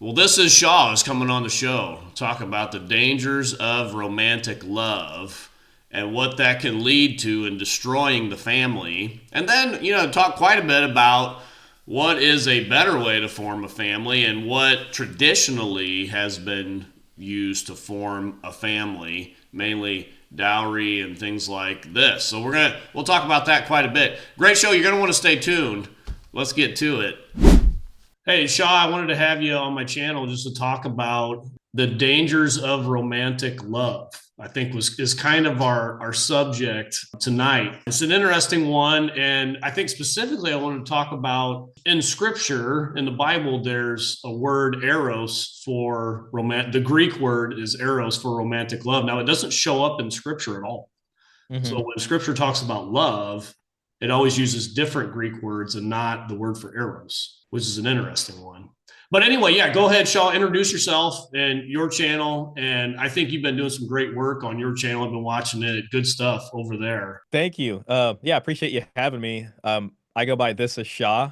Well, this is Shaw is coming on the show. Talk about the dangers of romantic love and what that can lead to in destroying the family. And then, talk quite a bit about what is a better way to form a family and what traditionally has been used to form a family, mainly dowry and things like this. So we'll talk about that quite a bit. Great show. You're going to want to stay tuned. Let's get to it. Hey, Shaw, I wanted to have you on my channel just to talk about the dangers of romantic love. I think was is kind of our subject tonight. It's an interesting one, and I think specifically I wanted to talk about in Scripture in the Bible. There's a word eros for romantic. The Greek word is eros for romantic love. Now it doesn't show up in Scripture at all. So Hmm. when Scripture talks about love, it always uses different Greek words and not the word for eros, which is an interesting one. But anyway, yeah, go ahead, Shaw. Introduce yourself and your channel. And I think you've been doing some great work on your channel. I've been watching it. Good stuff over there. Thank you. Yeah, appreciate you having me. I go by This is Shah,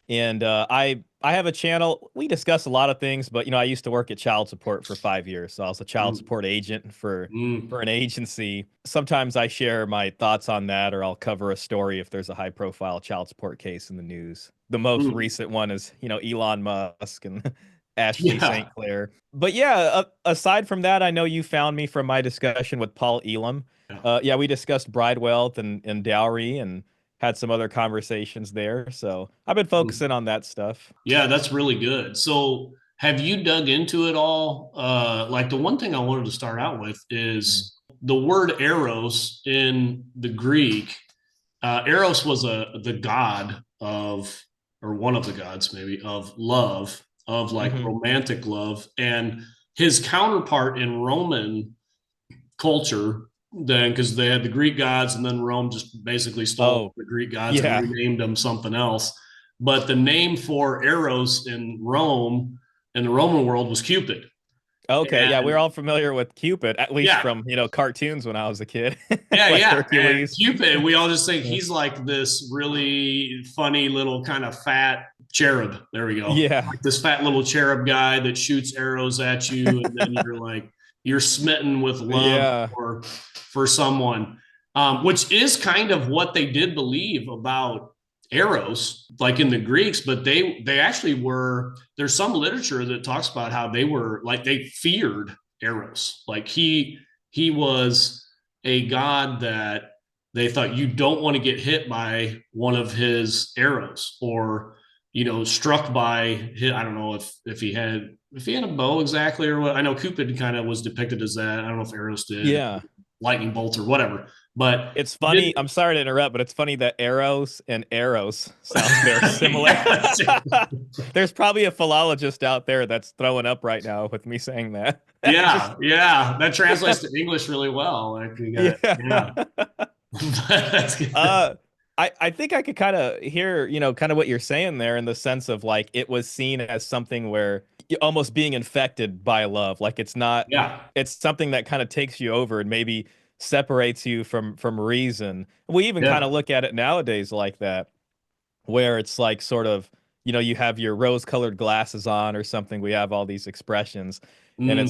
and I have a channel. We discuss a lot of things, but I used to work at child support for 5 years, so I was a child Mm, support agent for mm, an agency. Sometimes I share my thoughts on that, or I'll cover a story if there's a high-profile child support case in the news. The most mm. recent one is, Elon Musk and Ashley Yeah. St. Clair. But yeah, aside from that, I know you found me from my discussion with Paul Elam. Yeah. Yeah, we discussed bride wealth and dowry and had some other conversations there. So I've been Mm. focusing on that stuff. Yeah, that's really good. So, have you dug into it all? Like the one thing I wanted to start out with Mhm. is the word eros in the Greek. Eros was the god of, or one of the gods maybe, of love, of like Hmm. romantic love. And his counterpart in Roman culture, then, because they had the Greek gods and then Rome just basically stole Oh, the Greek gods and yeah. renamed them something else. But the name for Eros in Rome, in the Roman world, was Cupid. Okay, yeah, we're And all familiar with Cupid, at least yeah, from, cartoons when I was a kid, yeah, like yeah. And Hercules. Cupid, we all just think Yeah. he's like this really funny little kind of fat cherub. There we go. Yeah. Like this fat little cherub guy that shoots arrows at you, and then you're like you're smitten with love Yeah. for someone, which is kind of what they did believe about arrows, like in the Greeks. But they actually were. There's some literature that talks about how they were like they feared arrows. Like he was a god that they thought you don't want to get hit by one of his arrows or struck by his, I don't know if he had a bow exactly or what. I know Cupid kind of was depicted as that. I don't know if arrows did, Yeah. lightning bolts or whatever, but It's he did. funny. I'm sorry to interrupt, but it's funny that arrows and arrows sounds very similar. Yeah, There's probably a philologist out there that's throwing up right now with me saying that. Just yeah, yeah, that translates to English really well. Like we got, yeah. yeah. That's good. Uh, I think I could kind of hear, kind of what you're saying there in the sense of like it was seen as something where almost being infected by love. Like Yeah. it's something that kind of takes you over and maybe separates you from reason. We even kind Yeah. of look at it nowadays like that, where it's like sort of, you have your rose-colored glasses on or something. We have all these expressions, and Mm,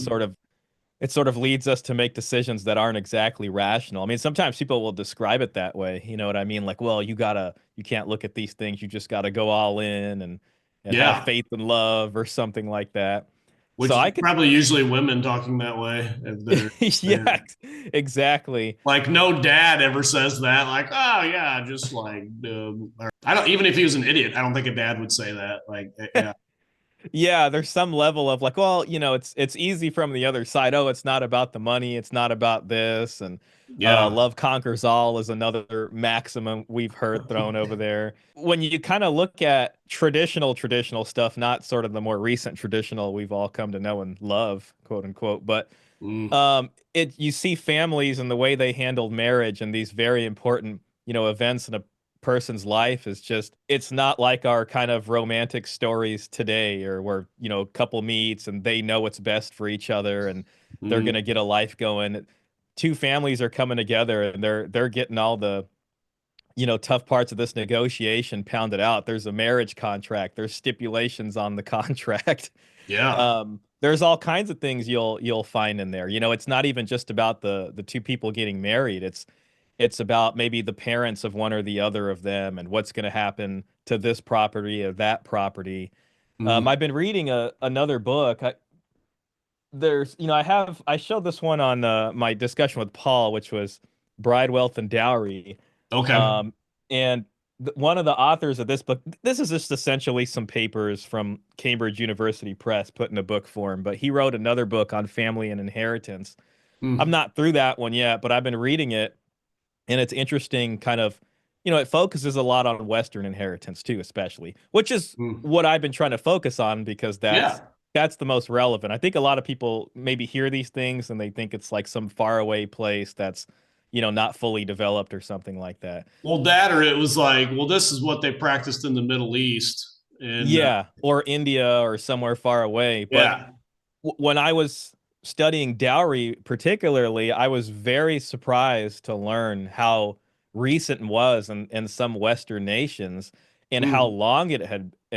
it sort of leads us to make decisions that aren't exactly rational. I mean, sometimes people will describe it that way. You know what I mean? Like, well, you can't look at these things. You just gotta go all in and have yeah. faith and love or something like that. So Which is I could, probably usually women talking that way if they're yeah, saying, exactly. like no dad ever says that. Like, oh yeah, just like I don't, even if he was an idiot, I don't think a dad would say that. Like, yeah, Yeah, there's some level of like, well, it's easy from the other side. Oh, it's not about the money, it's not about this, and yeah, love conquers all is another maximum we've heard thrown over there. When you kind of look at traditional stuff, not sort of the more recent traditional we've all come to know and love, quote unquote, but mm, it you see families and the way they handled marriage and these very important, events in a person's life is just it's not like our kind of romantic stories today or where, a couple meets and they know what's best for each other and they're mm, going to get a life going. Two families are coming together and they're getting all the tough parts of this negotiation pounded out. There's a marriage contract. There's stipulations on the contract. Yeah. There's all kinds of things you'll find in there. It's not even just about the two people getting married. It's about maybe the parents of one or the other of them and what's going to happen to this property or that property. Mm. I've been reading another book. I showed this one on my discussion with Paul, which was Bride, Wealth, and Dowry. Okay. Um, and one of the authors of this book, this is just essentially some papers from Cambridge University Press put in a book form, but he wrote another book on family and inheritance. I'm Mm. not through that one yet, but I've been reading it, and it's interesting kind of, it focuses a lot on Western inheritance too, especially, which is Mm. what I've been trying to focus on because that's Yeah. that's the most relevant. I think a lot of people maybe hear these things and they think it's like some faraway place that's, not fully developed or something like that. Well, that or it was like, well, this is what they practiced in the Middle East, and Yeah, or India or somewhere far away. But yeah. when I was studying dowry, particularly, I was very surprised to learn how recent it was in some Western nations and how Mm. long it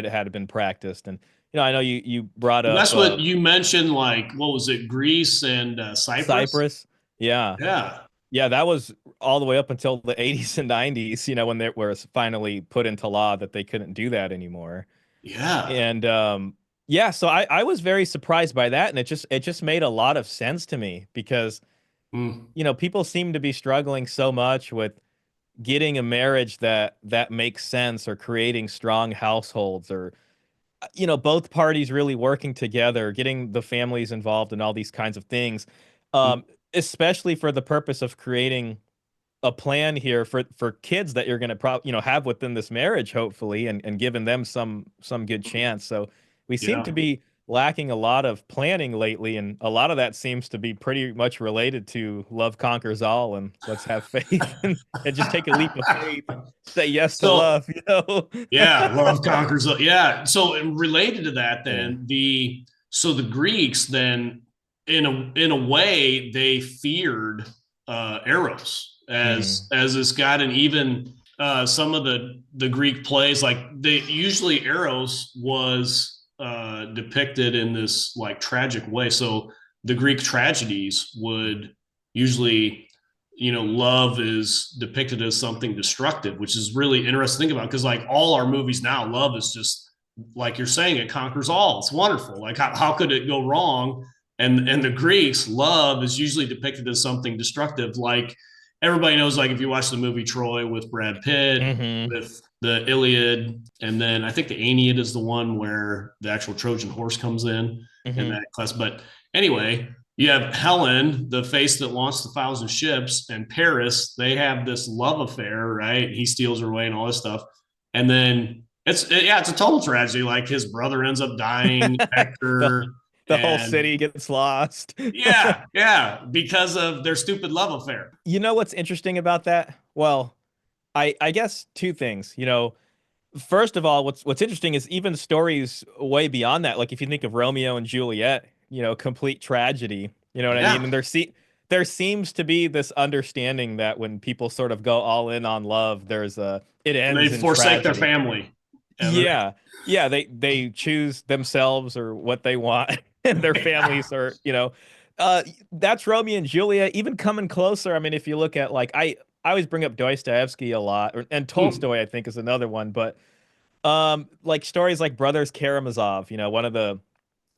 had been practiced. And I know you brought And up that's what you mentioned. Like, what was it? Greece and Cyprus. Cyprus. Yeah. Yeah. Yeah, that was all the way up until the 80s and 90s, when it was finally put into law that they couldn't do that anymore. Yeah. And yeah, so I was very surprised by that, and it just made a lot of sense to me because Mm. people seem to be struggling so much with getting a marriage that makes sense or creating strong households or both parties really working together, getting the families involved in all these kinds of things, Mm. um, especially for the purpose of creating a plan here for kids that you're going to have within this marriage hopefully and giving them some good chance. So we seem Yeah. to be lacking a lot of planning lately, and a lot of that seems to be pretty much related to love conquers all and let's have faith and just take a leap of faith and say yes to So love. yeah, love conquers. Yeah. So related to that, Yeah. then the Greeks then in a way they feared Eros Hmm. as this god, and even some of the Greek plays like they usually Eros was depicted in this like tragic way. So the Greek tragedies would usually love is depicted as something destructive, which is really interesting to think about because like all our movies now, love is just like you're saying, it conquers all. It's wonderful. Like how could it go wrong? And the Greeks, love is usually depicted as something destructive. Like everybody knows, like if you watch the movie Troy with Brad Pitt, Hmm. with the Iliad, and then I think the Aeneid is the one where the actual Trojan horse comes in Hmm. that class. But anyway, you have Helen, the face that launched the thousand ships, and Paris. They have this love affair, right? He steals her away and all this stuff, and then it's a total tragedy. Like his brother ends up dying, the Hector, the whole and city gets lost. yeah, yeah, because of their stupid love affair. What's interesting about that? Well, I guess two things. First of all, what's interesting is even stories way beyond that. Like if you think of Romeo and Juliet, complete tragedy. You know what I mean? Yeah, And there seems to be this understanding that when people sort of go all in on love, it and they ends in forsake their tragedy. family. Yeah. Yeah, they choose themselves or what they want and their families are, uh that's Romeo and Juliet. Even coming closer, I mean, if you look at like I always bring up Dostoevsky a lot, and Hmm. Tolstoy I think is another one, but like stories like Brothers Karamazov, one of the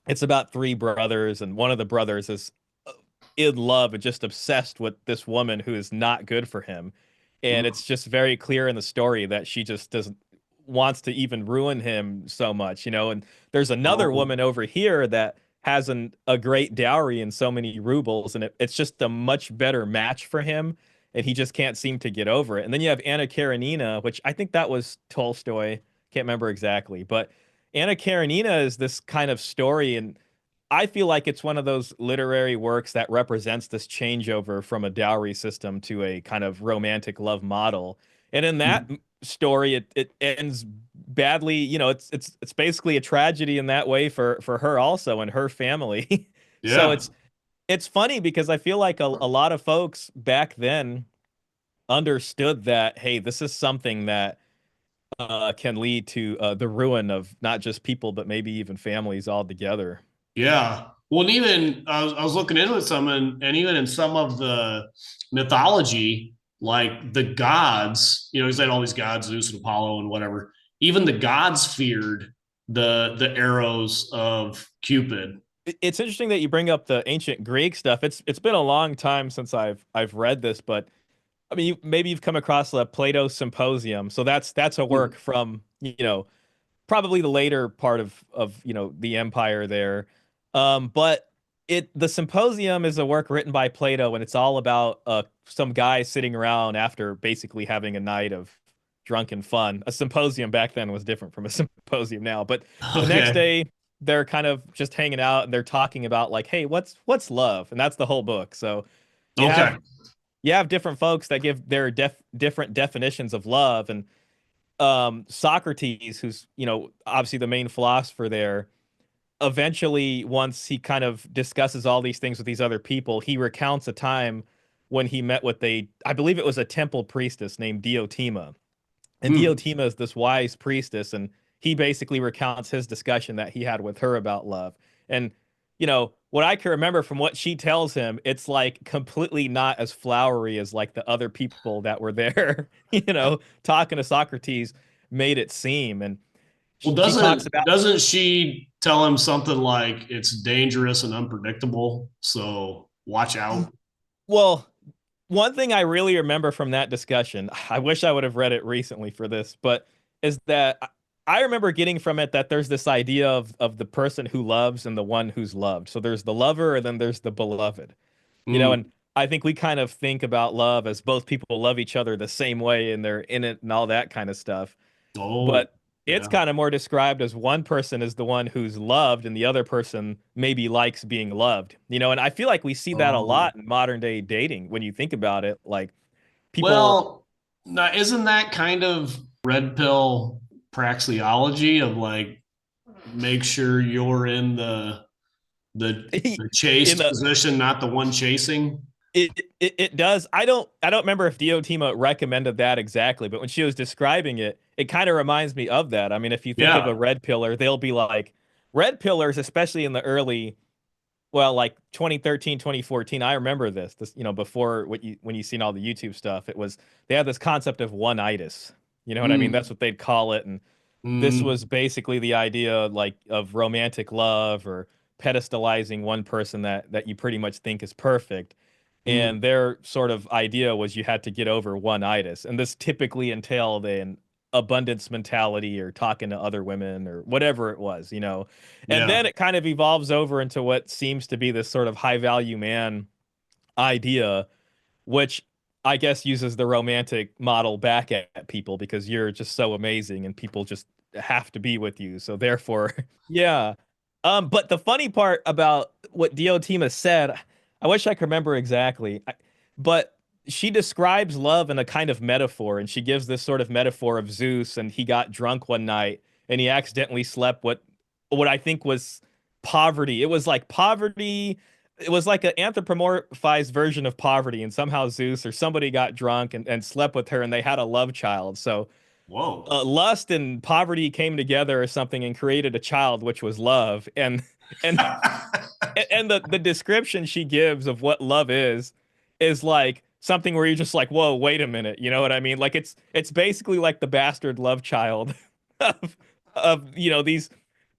it's about three brothers, and one of the brothers is in love and just obsessed with this woman who is not good for him. And Hmm. it's just very clear in the story that she just doesn't wants to even ruin him so much, and there's another Oh, woman over here that has a great dowry and so many rubles, and it's just a much better match for him, and he just can't seem to get over it. And then you have Anna Karenina, which I think that was Tolstoy, can't remember exactly, but Anna Karenina is this kind of story, and I feel like it's one of those literary works that represents this changeover from a dowry system to a kind of romantic love model. And in that hmm. story, it ends badly. It's basically a tragedy in that way for her also and her family. So Yeah. it's funny because I feel like a lot of folks back then understood that, hey, this is something that can lead to the ruin of not just people, but maybe even families altogether. Yeah. Well, and even I was looking into some, and even in some of the mythology, like the gods, you know, he's had all these gods, Zeus and Apollo and whatever. Even the gods feared the arrows of Cupid. It's interesting that you bring up the ancient Greek stuff. It's been a long time since I've read this, but I mean, maybe you've come across the Plato Symposium. So that's a work from, probably the later part of the empire there. But the Symposium is a work written by Plato, and it's all about some guy sitting around after basically having a night of drunken fun. A symposium back then was different from a symposium now, but the next Okay. day they're kind of just hanging out and they're talking about like, hey, what's love? And that's the whole book. So you Okay. have you have different folks that give their different definitions of love, and Socrates, who's obviously the main philosopher there, eventually, once he kind of discusses all these things with these other people, he recounts a time when he met with I believe it was a temple priestess named Diotima. And Hmm. Diotima is this wise priestess, and he basically recounts his discussion that he had with her about love. And, what I can remember from what she tells him, it's like completely not as flowery as like the other people that were there, talking to Socrates made it seem. And Well, she talks about, doesn't she tell him something like it's dangerous and unpredictable, so watch out? well, one thing I really remember from that discussion, I wish I would have read it recently for this, but is that I remember getting from it that there's this idea of the person who loves and the one who's loved. So there's the lover and then there's the beloved. And Hmm. I think we kind of think about love as both people love each other the same way and they're in it and all that kind of stuff. Oh, But it's yeah. kind of more described as one person is the one who's loved and the other person maybe likes being loved. And I feel like we see that a Oh. lot in modern day dating when you think about it. Like people, Well, now isn't that kind of red pill praxeology of like make sure you're in the in chased the position, not the one chasing? it does. I don't remember if Diotima recommended that exactly, but when she was describing it, it kind of reminds me of that. I mean, if you think of a Yeah. red pillar, they'll be like red pillars, especially in the early, well, like 2013, 2014. I remember this, before when you seen all the YouTube stuff, it was they had this concept of one-itis. You know what I mean? That's Mm, what they'd call it. And this mm, was basically the idea like of romantic love or pedestalizing one person that you pretty much think is perfect. mm. And their sort of idea was you had to get over one-itis. And this typically entailed an abundance mentality or talking to other women or whatever it was. And Yeah. then it kind of evolves over into what seems to be this sort of high value man idea, which I guess uses the romantic model back at people because you're just so amazing and people just have to be with you. So therefore, yeah. But the funny part about what Diotima said, I wish I could remember exactly, but she describes love in a kind of metaphor, and she gives this sort of metaphor of Zeus, and he got drunk one night and he accidentally slept what I think was poverty. It was like poverty, it was like an anthropomorphized version of poverty, and somehow Zeus or somebody got drunk and slept with her and they had a love child. So Whoa. lust and poverty came together or something and created a child, which was love. And and the description she gives of what love is like something where you're just like, whoa, wait a minute, you know what I mean? Like it's basically like the bastard love child of these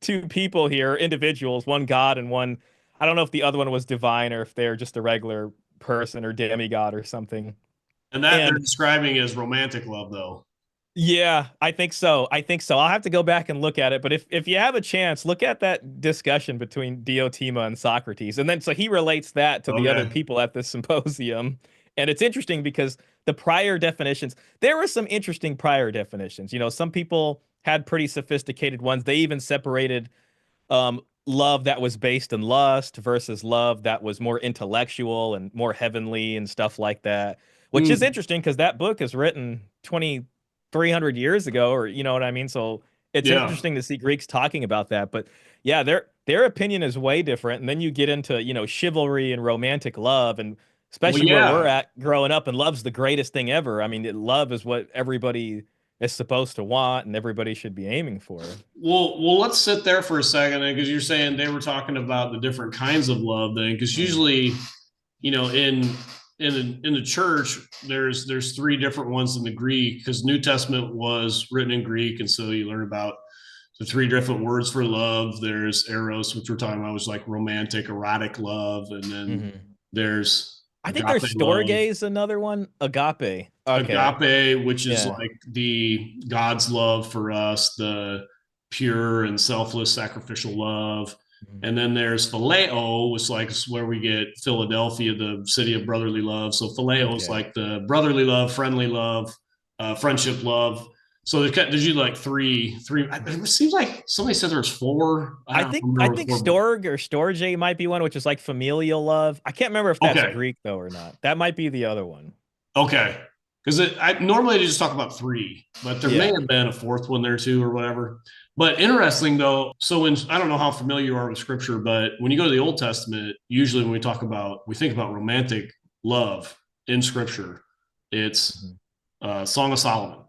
two people here, individuals, one god and one, I don't know if the other one was divine or if they're just a regular person or demigod or something. And that they're And describing as romantic love, though. yeah, I think so. I think so. I'll have to go back and look at it. But if you have a chance, look at that discussion between Diotima and Socrates. And then so he relates that to the other Okay. people at this symposium. And it's interesting because the prior definitions, there were some interesting prior definitions. Some people had pretty sophisticated ones. They even separated love that was based in lust versus love that was more intellectual and more heavenly and stuff like that, which is Mm, interesting because that book is written 2,300 years ago, or you know what I mean? So it's yeah. interesting to see Greeks talking about that. But yeah, their opinion is way different. And then you get into, chivalry and romantic love. And Well, especially where we're yeah. at growing up, and love's the greatest thing ever. I mean, love is what everybody is supposed to want and everybody should be aiming for. Well, let's sit there for a second because you're saying they were talking about the different kinds of love then, because Mm. usually, you know, in the church, there's three different ones in the Greek because New Testament was written in Greek, and so you learn about the three different words for love. There's eros, which we're talking about was like romantic, erotic love, and then Hmm. there's I think there's agape love. storge is another one. Agape. Okay. Agape, which is Yeah. like the God's love for us, the pure and selfless sacrificial love. Mhm. And then there's phileo, which like is where we get Philadelphia, the city of brotherly love. So phileo is Okay. like the brotherly love, friendly love, friendship love. So there's usually like three. It seems like somebody said there's four. I I don't think I remember the think four. storge or storge might be one, which is like familial love. I can't remember if that's Okay, Greek though or not. That might be the other one. okay. Because I normally they just talk about three, but there may Yeah. have been a fourth one there too, or whatever. But interesting though, so when I don't know how familiar you are with scripture, but when you go to the Old Testament, usually when we think about romantic love in scripture, it's Mhm. Song of Solomon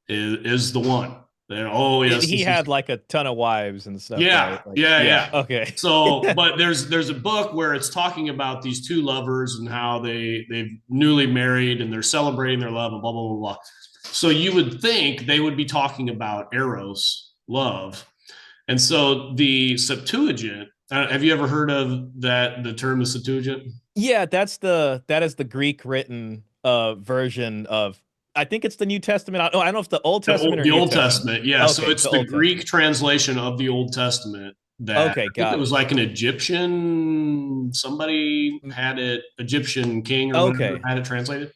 is the one. Oh yes, He this is had like a ton of wives and stuff, yeah, right? Like, yeah, yeah. yeah. Okay. So, but there's a book where it's talking about these two lovers and how they've newly married and they're celebrating their love and blah blah blah blah. So you would think they would be talking about eros, love, and so the Septuagint. Have you ever heard of that? The term the Septuagint, Yeah, that is the Greek written version of, I think it's the New Testament. I don't know if the Old Testament or the New Old Testament. Testament. Yeah, so Okay, it's the the Old Greek Testament. translation of the Old Testament that Okay, I think it got was it. like an Egyptian, somebody Mm. had it, Egyptian king or whatever Okay, had it translated.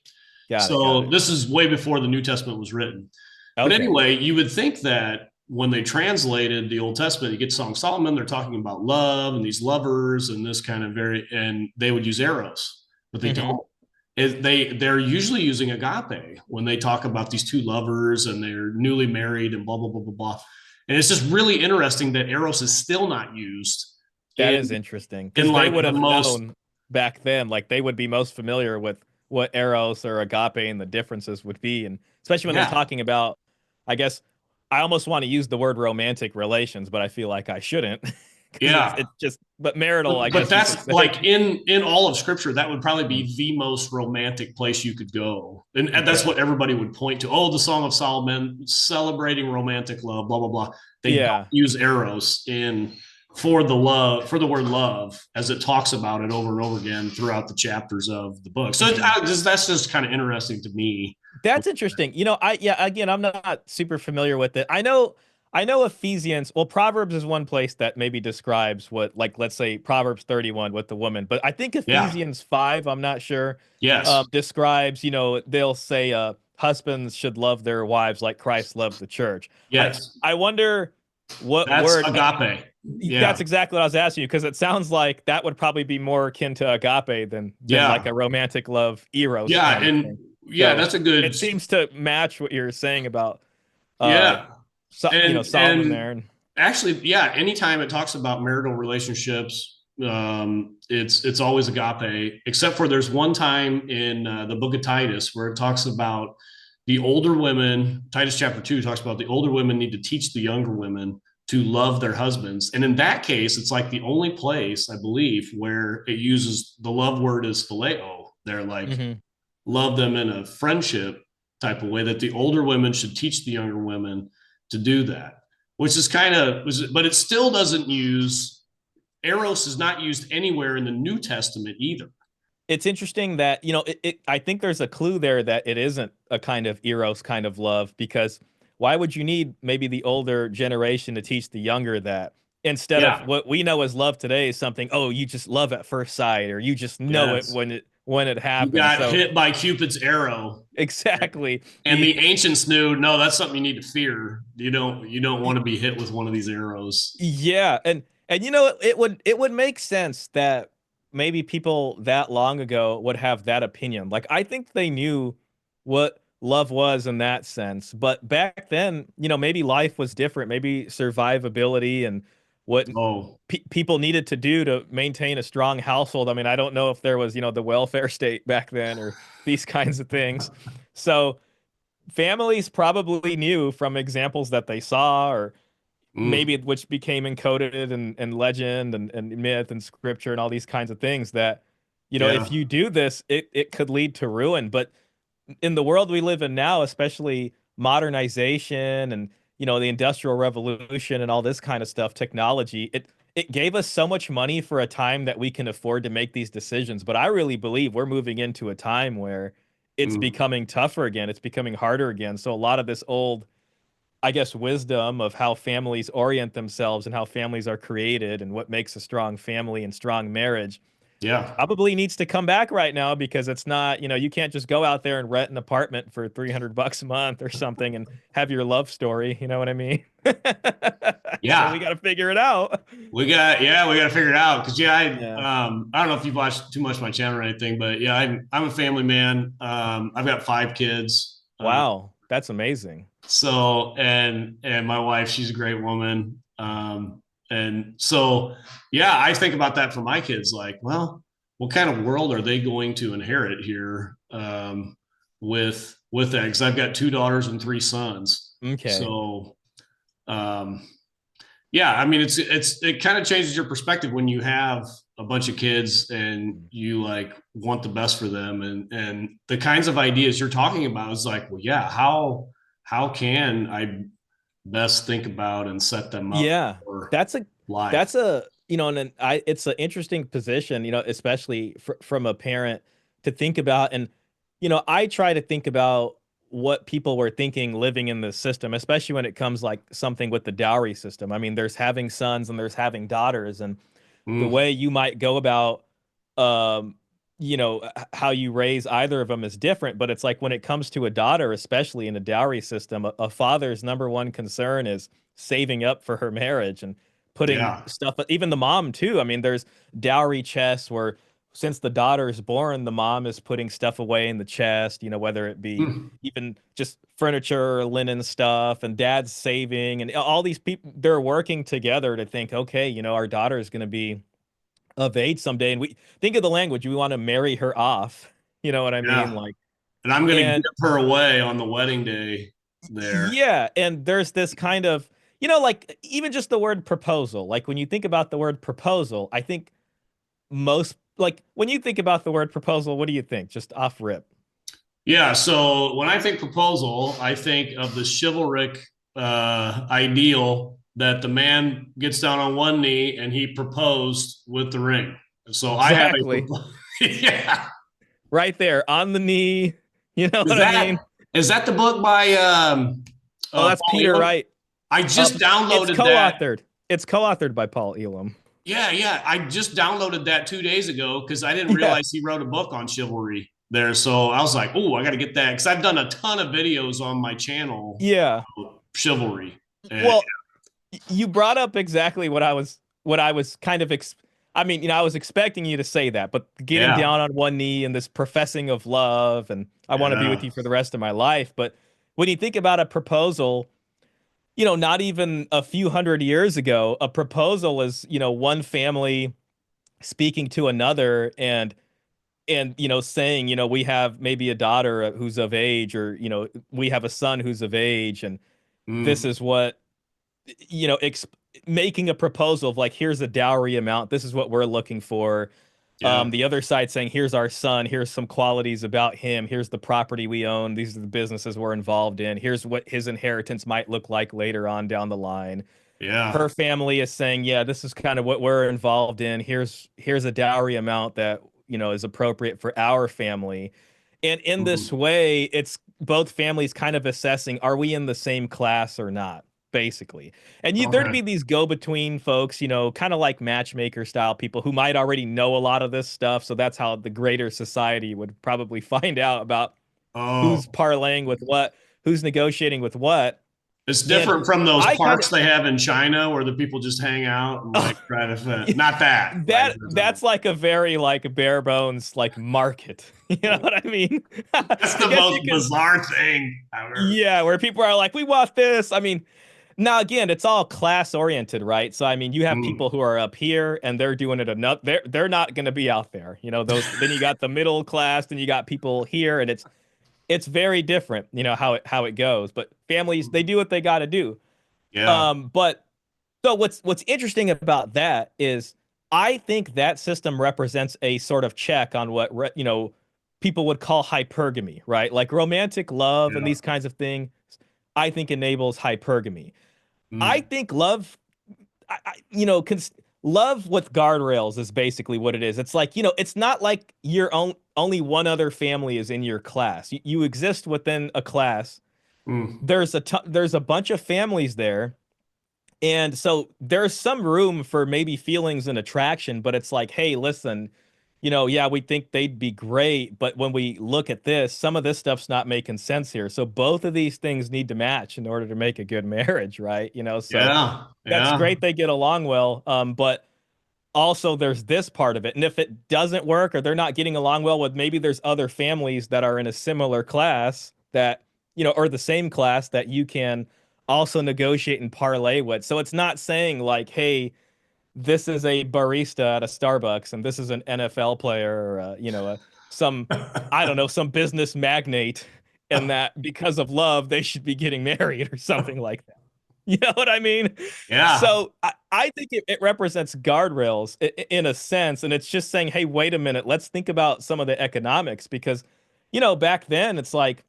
got it, got So it. this is way before the New Testament was written. But Okay. anyway, you would think that when they translated the Old Testament, you get Song of Solomon, they're talking about love and these lovers and this kind of and they would use eros, but they Hmm. don't. They're usually using agape when they talk about these two lovers and they're newly married and blah blah blah blah blah. And it's just really interesting that eros is still not used That in is interesting in because they like would the have most known back then, like they would be most familiar with what eros or agape and the differences would be, and especially when they're yeah talking about, I guess, I almost want to use the word romantic relations, but I feel like I shouldn't because yeah. it's just, but marital, I But guess you could that's say. like in all of scripture, that would probably Mm. be the most romantic place you could go. And that's Okay. what everybody would point to. Oh, the Song of Solomon celebrating romantic love, blah, blah, blah. They don't Yeah. use eros in for the love, for the word love, as it talks about it over and over again throughout the chapters of the book. So Mhm. that's just kind of interesting to me. That's interesting. Yeah, again, I'm not super familiar with it. I know Ephesians, well, Proverbs is one place that maybe describes what, like, let's say Proverbs 31 with the woman, but I think Yeah. Ephesians 5, I'm not sure, Yes. describes, they'll say husbands should love their wives like Christ loved the church. I Yes. I wonder what That's word agape. Yeah. that's exactly what I was asking you, because it sounds like that would probably be more akin to agape than like Yeah. a romantic love eros Yeah. kind of And thing. yeah, So that's a good, it seems to match what you're saying about uh yeah. Solomon And there. And actually, yeah, anytime it talks about marital relationships, it's always agape, except for there's one time in the book of Titus where it talks about the older women. Titus chapter 2 talks about the older women need to teach the younger women to love their husbands. And in that case, it's like the only place, I believe, where it uses the love word as phileo. They're like, hmm. love them in a friendship type of way, that the older women should teach the younger women to do that, which is kind of, but it still doesn't use, eros is not used anywhere in the New Testament either. It's interesting that, I think there's a clue there that it isn't a kind of eros kind of love, because why would you need maybe the older generation to teach the younger that, instead of Yeah. what we know as love today is something, oh, you just love at first sight, or you just know it Yes. when it You happens. got So hit by Cupid's arrow. exactly. And the ancients knew, no, that's something you need to fear. You don't want to be hit with one of these arrows. Yeah, and it would make sense that maybe people that long ago would have that opinion. Like I think they knew what love was in that sense, but back then, maybe life was different. Maybe survivability and what Oh, people needed to do to maintain a strong household. I mean, I don't know if there was, the welfare state back then or these kinds of things. So families probably knew from examples that they saw, or maybe mm, which became encoded in legend and myth and scripture and all these kinds of things, that if yeah. you do this, it could lead to ruin. But in the world we live in now, especially modernization and the industrial revolution and all this kind of stuff, technology, it gave us so much money for a time that we can afford to make these decisions. But I really believe we're moving into a time where it's Mm, becoming tougher again. It's becoming harder again. So a lot of this old, I guess, wisdom of how families orient themselves and how families are created and what makes a strong family and strong marriage yeah. probably needs to come back right now, because it's not, you can't just go out there and rent an apartment for $300 a month or something and have your love story. You know what I mean? So we Yeah. got to figure it out. We got to figure it out. Cause yeah, Yeah. I don't know if you've watched too much of my channel or anything, but yeah, I'm a family man. I've got 5 kids. Wow. That's amazing. So, and my wife, she's a great woman. And so, yeah, I think about that for my kids. Like, well, what kind of world are they going to inherit here, with that? Because I've got 2 daughters and 3 sons. Okay. So, um, yeah, I mean, it kind of changes your perspective when you have a bunch of kids and you like want the best for them, and the kinds of ideas you're talking about is like, well, yeah, how can I best think about and set them up Yeah. for That's a life? that's a and then it's an interesting position, especially from a parent to think about. And I try to think about what people were thinking living in the system, especially when it comes like something with the dowry system. I mean, there's having sons and there's having daughters, and the Mm, way you might go about um how you raise either of them is different. But it's like when it comes to a daughter, especially in a dowry system, a father's number one concern is saving up for her marriage and putting yeah. stuff, even the mom too. I mean, there's dowry chests where, since the daughter is born, the mom is putting stuff away in the chest, whether it be Mm, even just furniture or linen stuff, and dad's saving, and all these people, they're working together to think, okay, our daughter is going to be of age someday, and we think of the language, we want to marry her off. You know what I mean? yeah. Like, And I'm gonna give and her away on the wedding day there. yeah, and there's this kind of, like even just the word proposal. Like when you think about the word proposal, I think most, like when you think about the word proposal, what do you think? Just off rip. Yeah. So when I think proposal, I think of the chivalric ideal that the man gets down on one knee and he proposed with the ring. So I have Exactly. yeah. Right there on the knee. You know Is what I mean? that is that the book by Oh, that's Paul Peter Elam? Wright. I Uh, just it's downloaded that. co-authored. It's co-authored by Paul Elam. Yeah, yeah. I just downloaded that 2 days ago because I didn't Yeah. realize he wrote a book on chivalry there. So I was like, oh, I got to get that because I've done a ton of videos on my channel Yeah. about chivalry. And Well, you brought up exactly what I was kind of I mean, I was expecting you to say that, but getting yeah, down on one knee and this professing of love and I want to be with yeah. you for the rest of my life. But when you think about a proposal, not even a few hundred years ago, a proposal is, one family speaking to another, and saying, we have maybe a daughter who's of age, or we have a son who's of age, and this Mm, is what, making a proposal of like, here's a dowry amount, this is what we're looking for. yeah. The other side saying, here's our son, here's some qualities about him, here's the property we own, these are the businesses we're involved in, here's what his inheritance might look like later on down the line. Yeah. Her family is saying, yeah, this is kind of what we're involved in, here's a dowry amount that is appropriate for our family. And in this Mm, way, it's both families kind of assessing, are we in the same class or not, basically. And there'd okay. be these go-between folks, kind of like matchmaker style people who might already know a lot of this stuff. So that's how the greater society would probably find out about Oh, who's parlaying with what, who's negotiating with what. it's And different from those I kind parks they have in China where the people just hang out and like of try to not that, right? that's like a very like bare bones like market. You know what I mean? That's I the guess you most could, bizarre thing I've ever. yeah, where people are like, we want this. I mean, Now again, it's all class oriented, right? So I mean, you have Mm. people who are up here and they're doing it enough. They're not going to be out there. Those. Then you got the middle class, then you got people here, and it's very different. How it goes. But families, they do what they got to do. Yeah. But so what's interesting about that is I think that system represents a sort of check on what people would call hypergamy, right? Like romantic love and Yeah. these kinds of things. I think enables hypergamy. I Mm. think love, love with guardrails is basically what it is. It's like, it's not like your own only one other family is in your class. You exist within a class. Mm. There's a bunch of families there. And so there's some room for maybe feelings and attraction, but it's like, hey, listen, yeah, we think they'd be great, but when we look at this, some of this stuff's not making sense here. So both of these things need to match in order to make a good marriage, right? So Yeah. that's Yeah. great they get along well, but also there's this part of it. And if it doesn't work or they're not getting along well with maybe there's other families that are in a similar class that, or the same class that you can also negotiate and parlay with. So it's not saying like, hey, this is a barista at a Starbucks and this is an NFL player or some I don't know, some business magnate and that because of love they should be getting married or something like that. You know what I mean? Yeah. So I think it represents guardrails in a sense, and it's just saying, hey, wait a minute, let's think about some of the economics because, back then it's like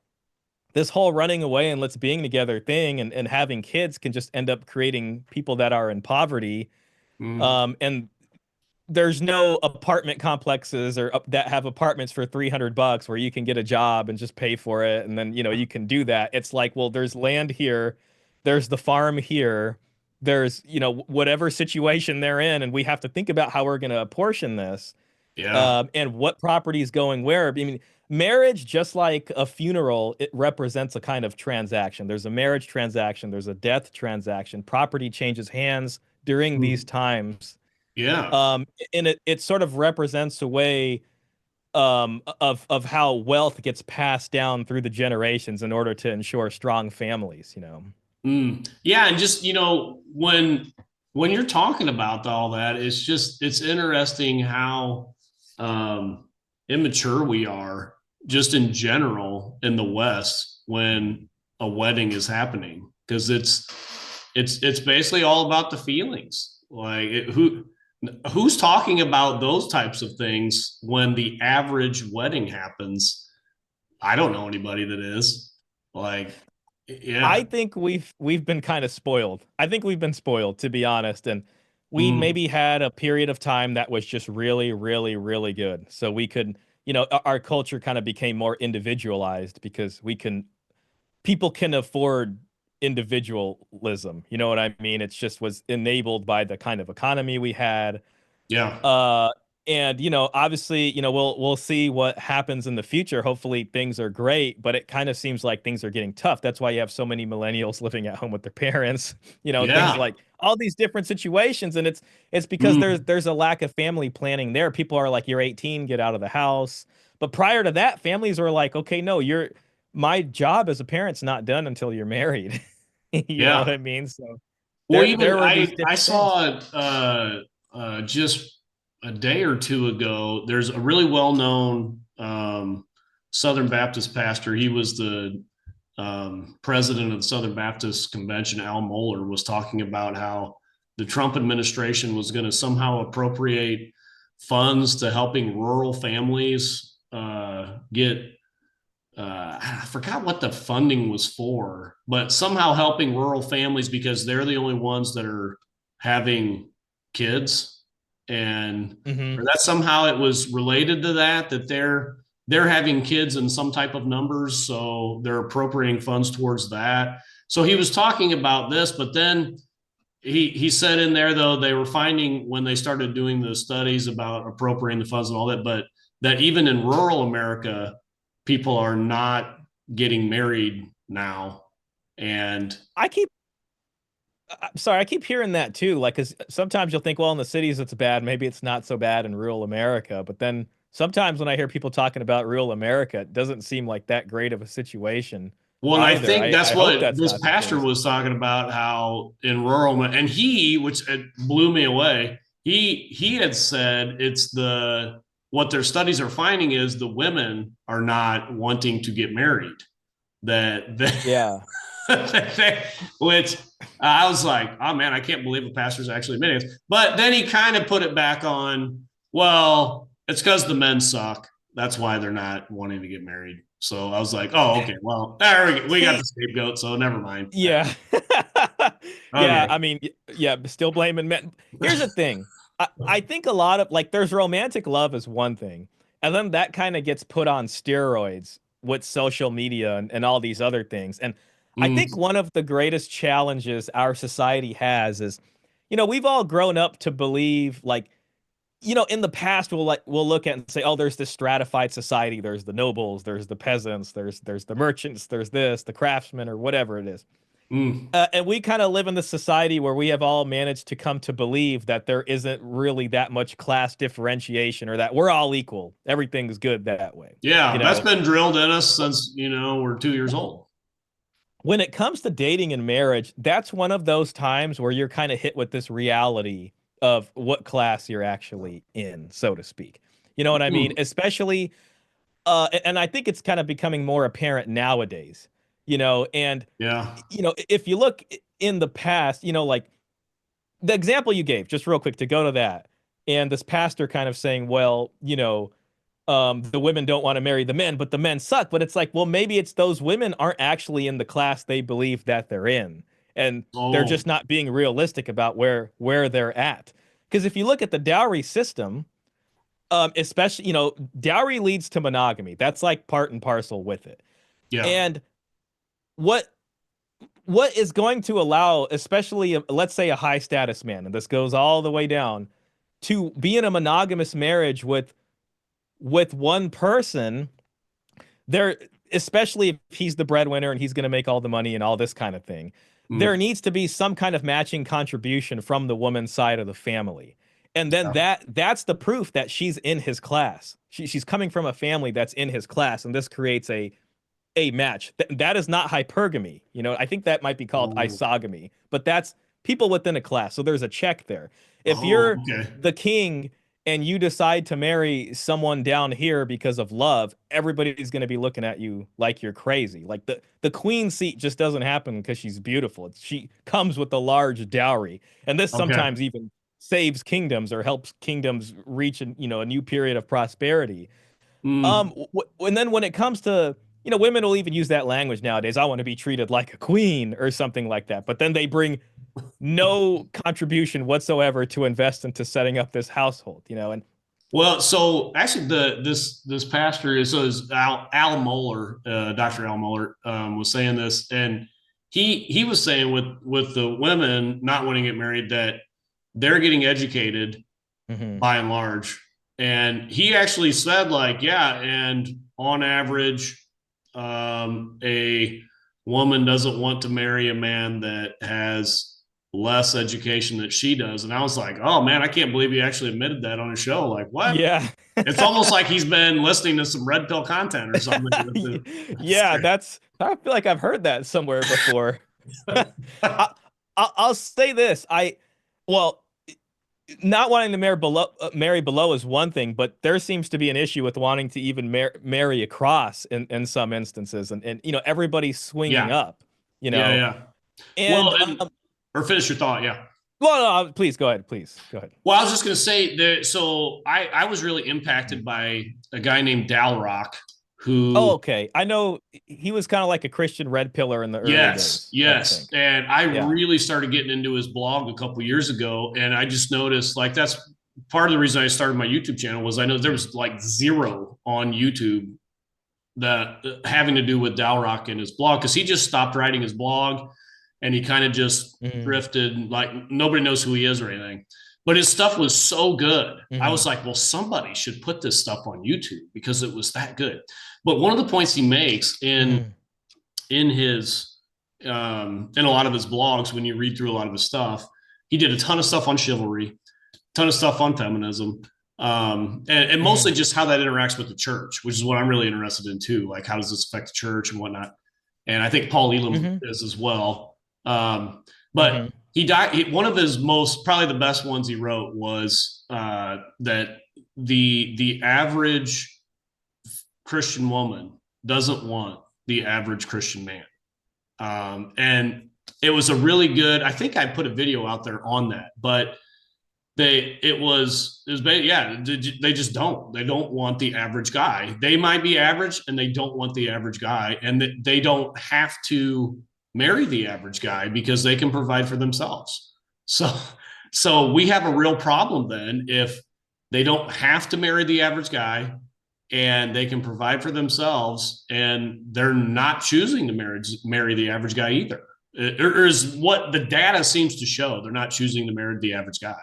this whole running away and let's being together thing and having kids can just end up creating people that are in poverty. Mm. And there's no apartment complexes or that have apartments for $300 where you can get a job and just pay for it and then you can do that. It's like, well, there's land here, there's the farm here, there's whatever situation they're in, and we have to think about how we're going to apportion this, Yeah. and what property is going where. I mean, marriage, just like a funeral, it represents a kind of transaction. There's a marriage transaction, there's a death transaction, property changes hands during these Mm. times, Yeah. and it sort of represents a way of how wealth gets passed down through the generations in order to ensure strong families. Mm. Yeah, and just when you're talking about all that, it's interesting how um, immature we are just in general in the West when a wedding is happening because it's basically all about the feelings. Like who's talking about those types of things when the average wedding happens? I don't know anybody that is like, I yeah. think we've been kind of spoiled. I think we've been spoiled, to be honest, and we Mm. maybe had a period of time that was just really, really, really good. So we could, our culture kind of became more individualized because people can afford individualism. You know what I mean? It's just was enabled by the kind of economy we had. Yeah. Uh, and obviously, we'll see what happens in the future. Hopefully, things are great, but it kind of seems like things are getting tough. That's why you have so many millennials living at home with their parents. Things Yeah. like all these different situations, and it's because there's Mm. there's a lack of family planning there. People are like, "You're 18, get out of the house." But prior to that, families were like, "Okay, no, my job as a parent's not done until you're married." You know what Yeah. I mean? So Well, there even were these I different things. saw it just a day or two ago. There's a really well known Southern Baptist pastor. He was the president of the Southern Baptist Convention. Al Mohler was talking about how the Trump administration was going to somehow appropriate funds to helping rural families get I forgot what the funding was for, but somehow helping rural families because they're the only ones that are having kids, and or Hmm. that somehow it was related to that they're having kids in some type of numbers, so they're appropriating funds towards that. So he was talking about this, but then he said in there though they were finding when they started doing the studies about appropriating the funds and all that, but that even in rural America, people are not getting married now. And I keep I'm sorry, I keep hearing that too. Like, cause sometimes you'll think, well, in the cities it's bad. Maybe it's not so bad in rural America. But then sometimes when I hear people talking about rural America, it doesn't seem like that great of a situation. Well, and I either. think that's I hope what that's this not the pastor case. was talking about, how in rural, and he, which it blew me away, he had said it's what their studies are finding is the women are not wanting to get married. Yeah. Which I was like, oh man, I can't believe a pastor's actually admitting it. But then he kind of put it back on, well, it's because the men suck. That's why they're not wanting to get married. So I was like, oh, okay, well, there we got the See, scapegoat, so never mind. yeah. Yeah, Okay. I mean, yeah, still blaming men. Here's the thing. I think a lot of like there's romantic love is one thing, and then that kind of gets put on steroids with social media and all these other things. And I think Mm, one of the greatest challenges our society has is, we've all grown up to believe like, in the past we'll look at and say, oh, there's this stratified society, there's the nobles, there's the peasants, there's the merchants, there's this, the craftsmen, or whatever it is. mm. And we kind of live in this society where we have all managed to come to believe that there isn't really that much class differentiation or that we're all equal. Everything's good that way. Yeah, You that's know, been drilled in us since, we're 2 years old. when it comes to dating and marriage, that's one of those times where you're kind of hit with this reality of what class you're actually in, so to speak. You know what I mean? Mm, Especially, and I think it's kind of becoming more apparent nowadays, and, yeah. if you look in the past, like, the example you gave, just real quick to go to that, and this pastor kind of saying, well, the women don't want to marry the men, but the men suck. But it's like, well, maybe it's those women aren't actually in the class they believe that they're in, and they're Oh, just not being realistic about where they're at. Because if you look at the dowry system, especially, dowry leads to monogamy. That's like part and parcel with it. yeah. And what what is going to allow, especially let's say a high status man, and this goes all the way down, to be in a monogamous marriage with one person, there, especially if he's the breadwinner and he's going to make all the money and all this kind of thing, there Mm, needs to be some kind of matching contribution from the woman's side of the family. And then yeah. that's the proof that she's in his class. She's coming from a family that's in his class, and this creates a match. That is not hypergamy. I think that might be called Oh, isogamy, but that's people within a class. So there's a check there. If oh, you're okay. the king and you decide to marry someone down here because of love, everybody's going to be looking at you like you're crazy. Like the queen seat just doesn't happen because she's beautiful. She comes with a large dowry. And this Okay. sometimes even saves kingdoms or helps kingdoms reach a new period of prosperity. Mm. And then when it comes to, women will even use that language nowadays. I want to be treated like a queen or something like that. But then they bring no contribution whatsoever to invest into setting up this household, and Well, so actually, this pastor is Al Mohler, Dr. Al Mohler, was saying this, and he was saying with the women not wanting to get married that they're getting educated Mhm. by and large, and he actually said like, yeah, and on average, a woman doesn't want to marry a man that has less education that she does. And I was like, oh man, I can't believe he actually admitted that on a show. Like, what? Yeah. It's almost like he's been listening to some red pill content or something. Yeah, I feel like I've heard that somewhere before. I, I'll say this. Well, not wanting to marry below is one thing, but there seems to be an issue with wanting to even marry across in some instances, and everybody's swinging Yeah, up, you yeah, know, yeah. Well, and and or finish your thought. Yeah. well, no, please go ahead, please go ahead. Well, I was just going to say that. So I was really impacted by a guy named Dalrock Oh, who, okay. I know he was kind of like a Christian red pillar in the early yes, days, I yes. think. And I Yeah. really started getting into his blog a couple years ago. And I just noticed like that's part of the reason I started my YouTube channel was I know there was like zero on YouTube that having to do with Dalrock and his blog because he just stopped writing his blog and he kind of just Hmm. drifted like nobody knows who he is or anything. But his stuff was so good. I Hmm. was like, well, somebody should put this stuff on YouTube because it was that good. But one of the points he makes Hmm. in his in a lot of his blogs, when you read through a lot of his stuff, he did a ton of stuff on chivalry, ton of stuff on feminism, and mostly Hmm. just how that interacts with the church, which is what I'm really interested in too. Like, how does this affect the church and whatnot? and I think Paul Elam Hmm. is as well. Um, but Hmm. he died. One of his most, probably the best ones he wrote was that the average Christian woman doesn't want the average Christian man. And it was a really good. I think I put a video out there on that, but yeah, they just don't want the average guy. They might be average, and they don't want the average guy, and they don't have to marry the average guy because they can provide for themselves. So we have a real problem then if they don't have to marry the average guy and they can provide for themselves and they're not choosing to marry the average guy either. Or is what the data seems to show. They're not choosing to marry the average guy.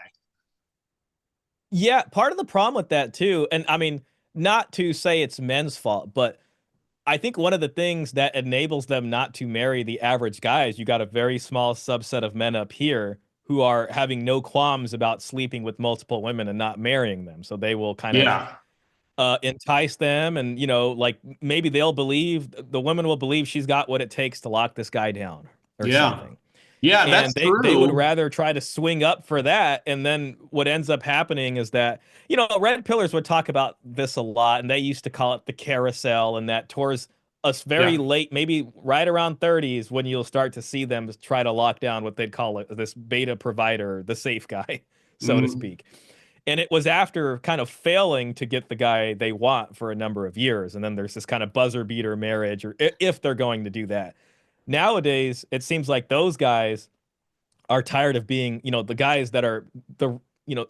Yeah, part of the problem with that too, and I mean, not to say it's men's fault, but I think one of the things that enables them not to marry the average guy is you got a very small subset of men up here who are having no qualms about sleeping with multiple women and not marrying them. So they will kind of Yeah. entice them, and like maybe they'll believe the woman will believe she's got what it takes to lock this guy down or Yeah. something, Yeah, and that's they would true. rather try to swing up for that. And then what ends up happening is that red pillars would talk about this a lot, and they used to call it the carousel, and that towards us very Yeah. late, maybe right around 30s, when you'll start to see them try to lock down what they'd call it, this beta provider, the safe guy, so to Mm. speak. And it was after kind of failing to get the guy they want for a number of years, and then there's this kind of buzzer beater marriage, or if they're going to do that. Nowadays it seems like those guys are tired of being, the guys that are the,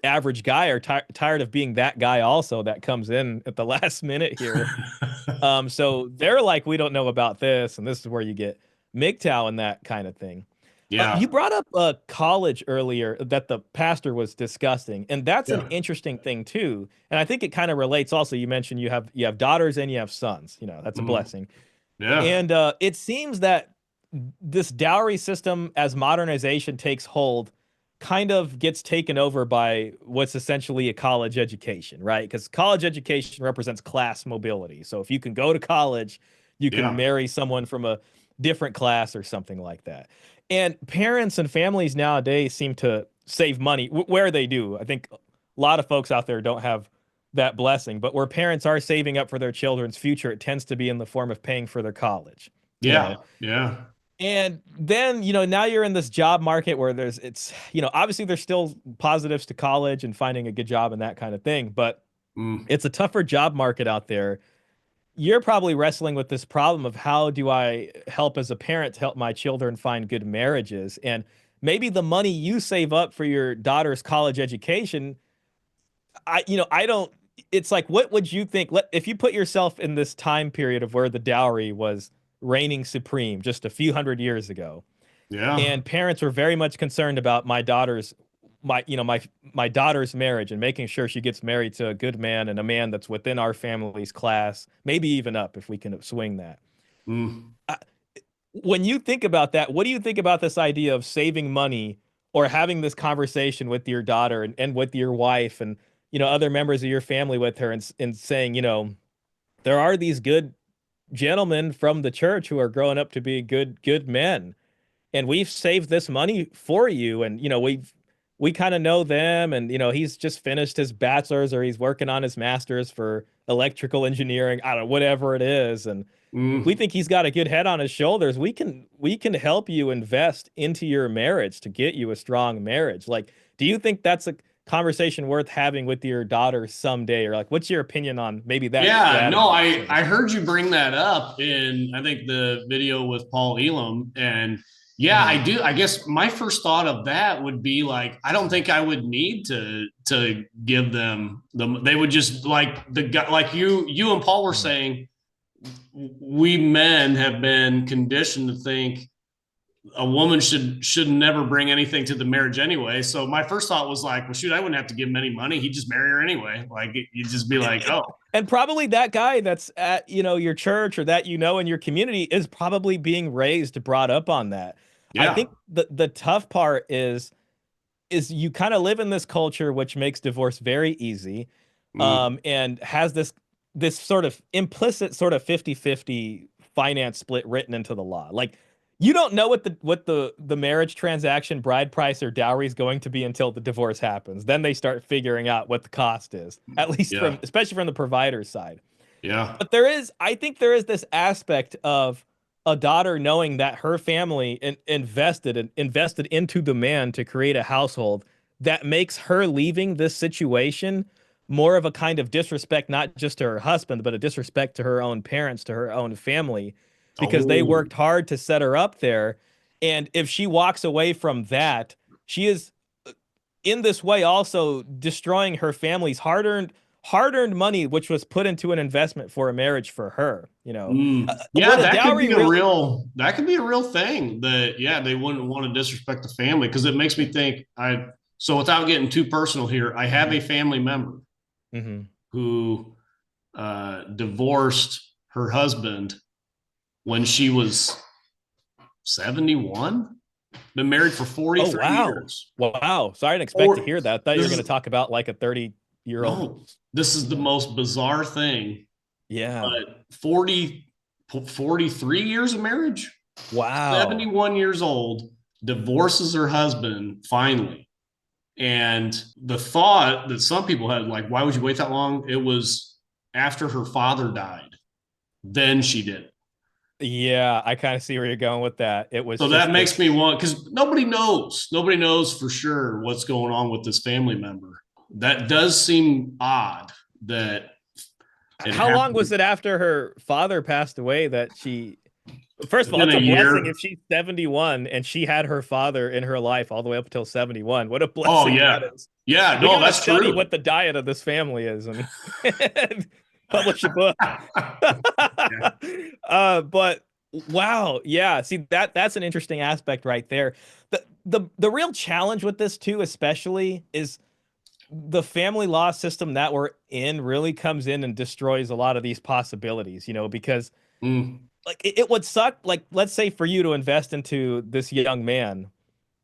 average guy are tired of being that guy also that comes in at the last minute here. So they're like, we don't know about this, and this is where you get MGTOW and that kind of thing. You Yeah. brought up college earlier that the pastor was discussing, and that's an Yeah. interesting thing too. And I think it kind of relates. Also, you mentioned you have daughters and you have sons. That's a Mm. blessing. Yeah. And it seems that this dowry system, as modernization takes hold, kind of gets taken over by what's essentially a college education, right? Because college education represents class mobility. So if you can go to college, you can Yeah. marry someone from a different class or something like that. And parents and families nowadays seem to save money where they do. I think a lot of folks out there don't have that blessing, but where parents are saving up for their children's future, it tends to be in the form of paying for their college, you Yeah. know. Yeah. And then, now you're in this job market where obviously there's still positives to college and finding a good job and that kind of thing, but Mm. it's a tougher job market out there. You're probably wrestling with this problem of how do I help as a parent to help my children find good marriages? And maybe the money you save up for your daughter's college education, I don't, it's like, what would you think? If you put yourself in this time period of where the dowry was reigning supreme just a few hundred years ago, Yeah. and parents were very much concerned about my daughter's marriage and making sure she gets married to a good man and a man that's within our family's class, maybe even up if we can swing that. Mm. Uh, when you think about that, what do you think about this idea of saving money or having this conversation with your daughter and with your wife and other members of your family with her, and saying, there are these good gentlemen from the church who are growing up to be good men, and we've saved this money for you, and we kind of know them, and he's just finished his bachelor's or he's working on his master's for electrical engineering, I don't know, whatever it is, and we Mm. think he's got a good head on his shoulders. We can help you invest into your marriage to get you a strong marriage. Like, do you think that's a conversation worth having with your daughter someday? Or like, what's your opinion on maybe that Yeah, no, strategy, I so to I speak? heard you bring that up in I think the video with Paul Elam, and yeah, I Hmm. do. I guess my first thought of that would be like, I don't think I would need to give them the. They would just like the guy, like you and Paul were Hmm. saying. We men have been conditioned to think a woman should never bring anything to the marriage anyway. So my first thought was like, well, shoot, I wouldn't have to give him any money. He'd just marry her anyway. Like you'd just be like, oh, And probably that guy that's at your church or that in your community is probably being raised, brought up on that. I yeah, think the tough part is you kind of live in this culture which makes divorce very easy, mm, and has this sort of implicit sort of 50-50 finance split written into the law. Like you don't know what the marriage transaction bride price or dowry is going to be until the divorce happens. Then they start figuring out what the cost is, at least Yeah. from especially from the provider's side. Yeah. But I think there is this aspect of a daughter knowing that her family invested into the man to create a household that makes her leaving this situation more of a kind of disrespect, not just to her husband, but a disrespect to her own parents, to her own family, because they Oh. worked hard to set her up there. And if she walks away from that, she is in this way also destroying her family's hard-earned money, which was put into an investment for a marriage for her. Yeah, What a that could dowry be a really. real thing that yeah, they wouldn't want to disrespect the family because it makes me think so without getting too personal here, I have a family member Mhm. who divorced her husband when she was 71, been married for Oh 43 wow, years. wow! Sorry, I didn't expect to Or hear that. I thought you this were going to is talk about like a 30-year old. no, this is the most bizarre thing. Yeah. But 43 years of marriage, Wow. 71 years old, divorces her husband finally. And the thought that some people had, like, why would you wait that long? It was after her father died. Then she did it. Yeah, I kind of see where you're going with that. It was So that just makes this. me want, because nobody knows. Nobody knows for sure what's going on with this family member. That does seem odd that it How long happened was it after her father passed away that she? First of all, within it's a a blessing year. if she's 71 and she had her father in her life all the way up until 71. What a Oh, blessing that yeah. is. Yeah, We no, got to that's study true. what the diet of this family is and publish a book. Yeah. But wow, yeah. See that's an interesting aspect right there. The real challenge with this too, especially, is the family law system that we're in really comes in and destroys a lot of these possibilities, because Mm, like it would suck, like let's say for you to invest into this young man,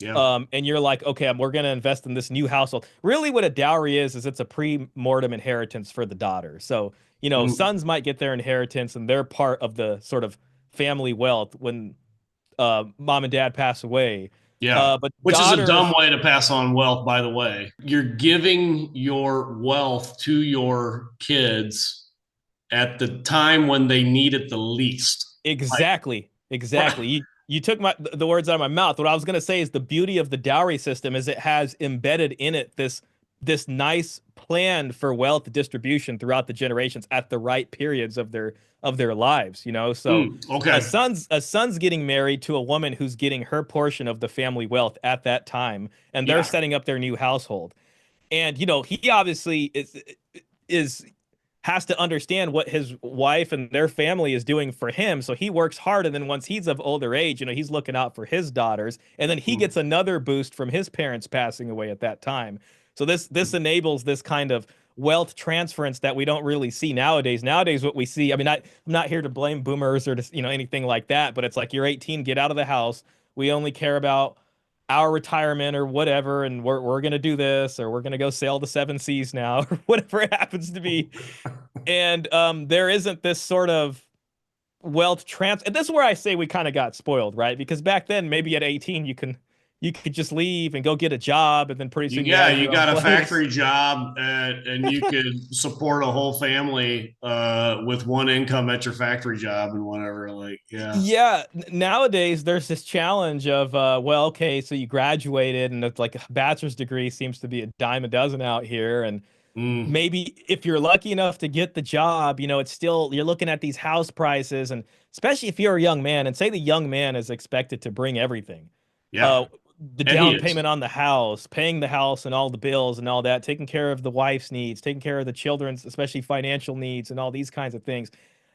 yeah. and you're like, okay, we're going to invest in this new household. Really, what a dowry is it's a pre-mortem inheritance for the daughter. So, Mm, sons might get their inheritance and they're part of the sort of family wealth when mom and dad pass away. yeah. But Which is a dumb daughters, way to pass on wealth, by the way. You're giving your wealth to your kids at the time when they need it the least. exactly, Like, exactly. You took the words out of my mouth. What I was going to say is the beauty of the dowry system is it has embedded in it this nice plan for wealth distribution throughout the generations at the right periods of their lives, so a okay. son's getting married to a woman who's getting her portion of the family wealth at that time, and they're Yeah. setting up their new household. And he obviously is has to understand what his wife and their family is doing for him. So he works hard. And then once he's of older age, he's looking out for his daughters. And then he gets Mm, another boost from his parents passing away at that time. So this enables this kind of wealth transference that we don't really see nowadays. Nowadays, what we see, I mean, I'm not here to blame boomers or anything like that, but it's like you're 18, get out of the house. We only care about our retirement or whatever, and we're gonna do this, or we're gonna go sail the seven seas now, or whatever it happens to be. And there isn't this sort of wealth trans. And this is where I say we kind of got spoiled, right? Because back then, maybe at 18, you could just leave and go get a job, and then pretty soon you yeah, had you your own got a place. factory job and you could support a whole family with one income at your factory job and whatever. Like, yeah. Yeah, nowadays there's this challenge of well, okay, so you graduated and it's like a bachelor's degree seems to be a dime a dozen out here, and Mm, maybe if you're lucky enough to get the job, it's still you're looking at these house prices, and especially if you're a young man, and say the young man is expected to bring everything, yeah. uh, the And he down is. payment on the house, paying the house and all the bills and all that, taking care of the wife's needs, taking care of the children's, especially financial needs and all these kinds of things.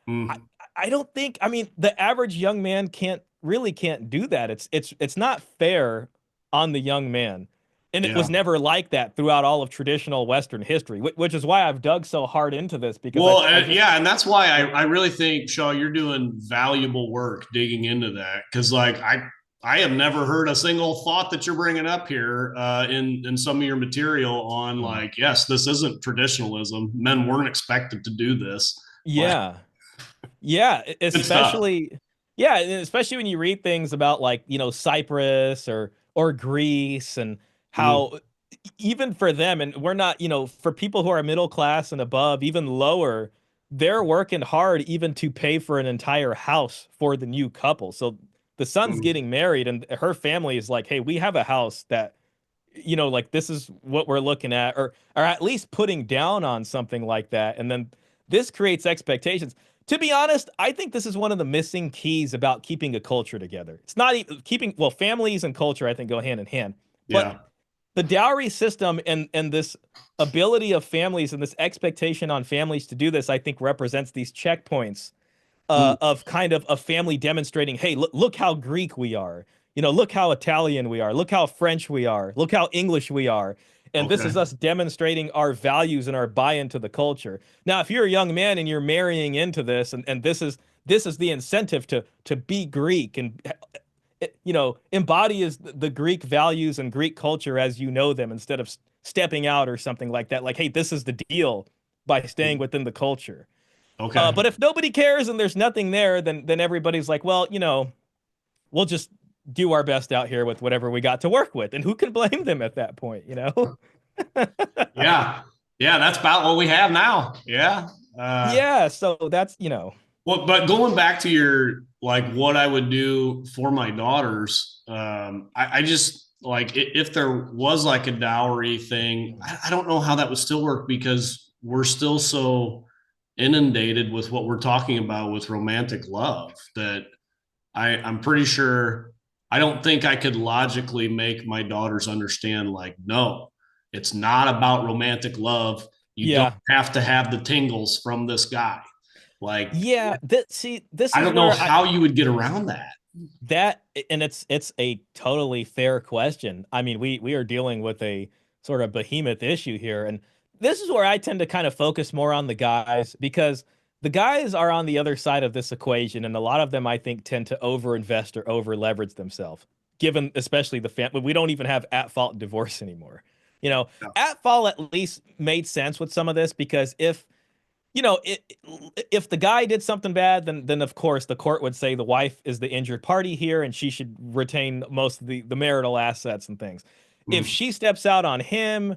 I, Mm, I don't think, I mean, the average young man can't do that. It's not fair on the young man. And it was yeah. never like that throughout all of traditional Western history, which is why I've dug so hard into this because Well, I just, yeah, and that's why I really think Shaw, you're doing valuable work digging into that because, like, I have never heard a single thought that you're bringing up here in some of your material on Mm. like, yes, this isn't traditionalism. Men weren't expected to do this. Like, Yeah. Yeah, Good stuff. especially yeah, and especially when you read things about like, Cyprus or Greece and Mhm. how even for them, and we're not, for people who are middle class and above, even lower, they're working hard even to pay for an entire house for the new couple. So the son's Mhm. getting married and her family is like, "Hey, we have a house that like this is what we're looking at," or at least putting down on something like that. And then this creates expectations. To be honest, I think this is one of the missing keys about keeping a culture together. It's not even keeping, well, families and culture, I think, go hand in hand. But Yeah. the dowry system and this ability of families and this expectation on families to do this, I think represents these checkpoints Mm. of kind of a family demonstrating, hey, look how Greek we are. Look how Italian we are. Look how French we are. Look how English we are. And this Okay. is us demonstrating our values and our buy-in to the culture. Now, if you're a young man and you're marrying into this, and this is the incentive to be Greek and embody is the Greek values and Greek culture as you know them instead of stepping out or something like that. Like, hey, this is the deal by staying within the culture. Okay. But if nobody cares and there's nothing there, then everybody's like, well, we'll just do our best out here with whatever we got to work with, and who can blame them at that point? Yeah. Yeah, that's about what we have now. Yeah. Uh, Yeah, so that's well, but going back to your like what I would do for my daughters, I just like if there was like a dowry thing, I don't know how that would still work because we're still so inundated with what we're talking about with romantic love that I'm pretty sure I don't think I could logically make my daughters understand like, no, it's not about romantic love. You don't yeah, have to have the tingles from this guy. Like, yeah. See, this I is don't know where I how you would get around that. that and it's a totally fair question. I mean, we are dealing with a sort of behemoth issue here, and this is where I tend to kind of focus more on the guys because the guys are on the other side of this equation, and a lot of them I think tend to overinvest or over leverage themselves. Given especially the family, we don't even have at fault divorce anymore. Yeah. At fault at least made sense with some of this because if the guy did something bad, then of course the court would say the wife is the injured party here and she should retain most of the marital assets and things. If Mm, she steps out on him,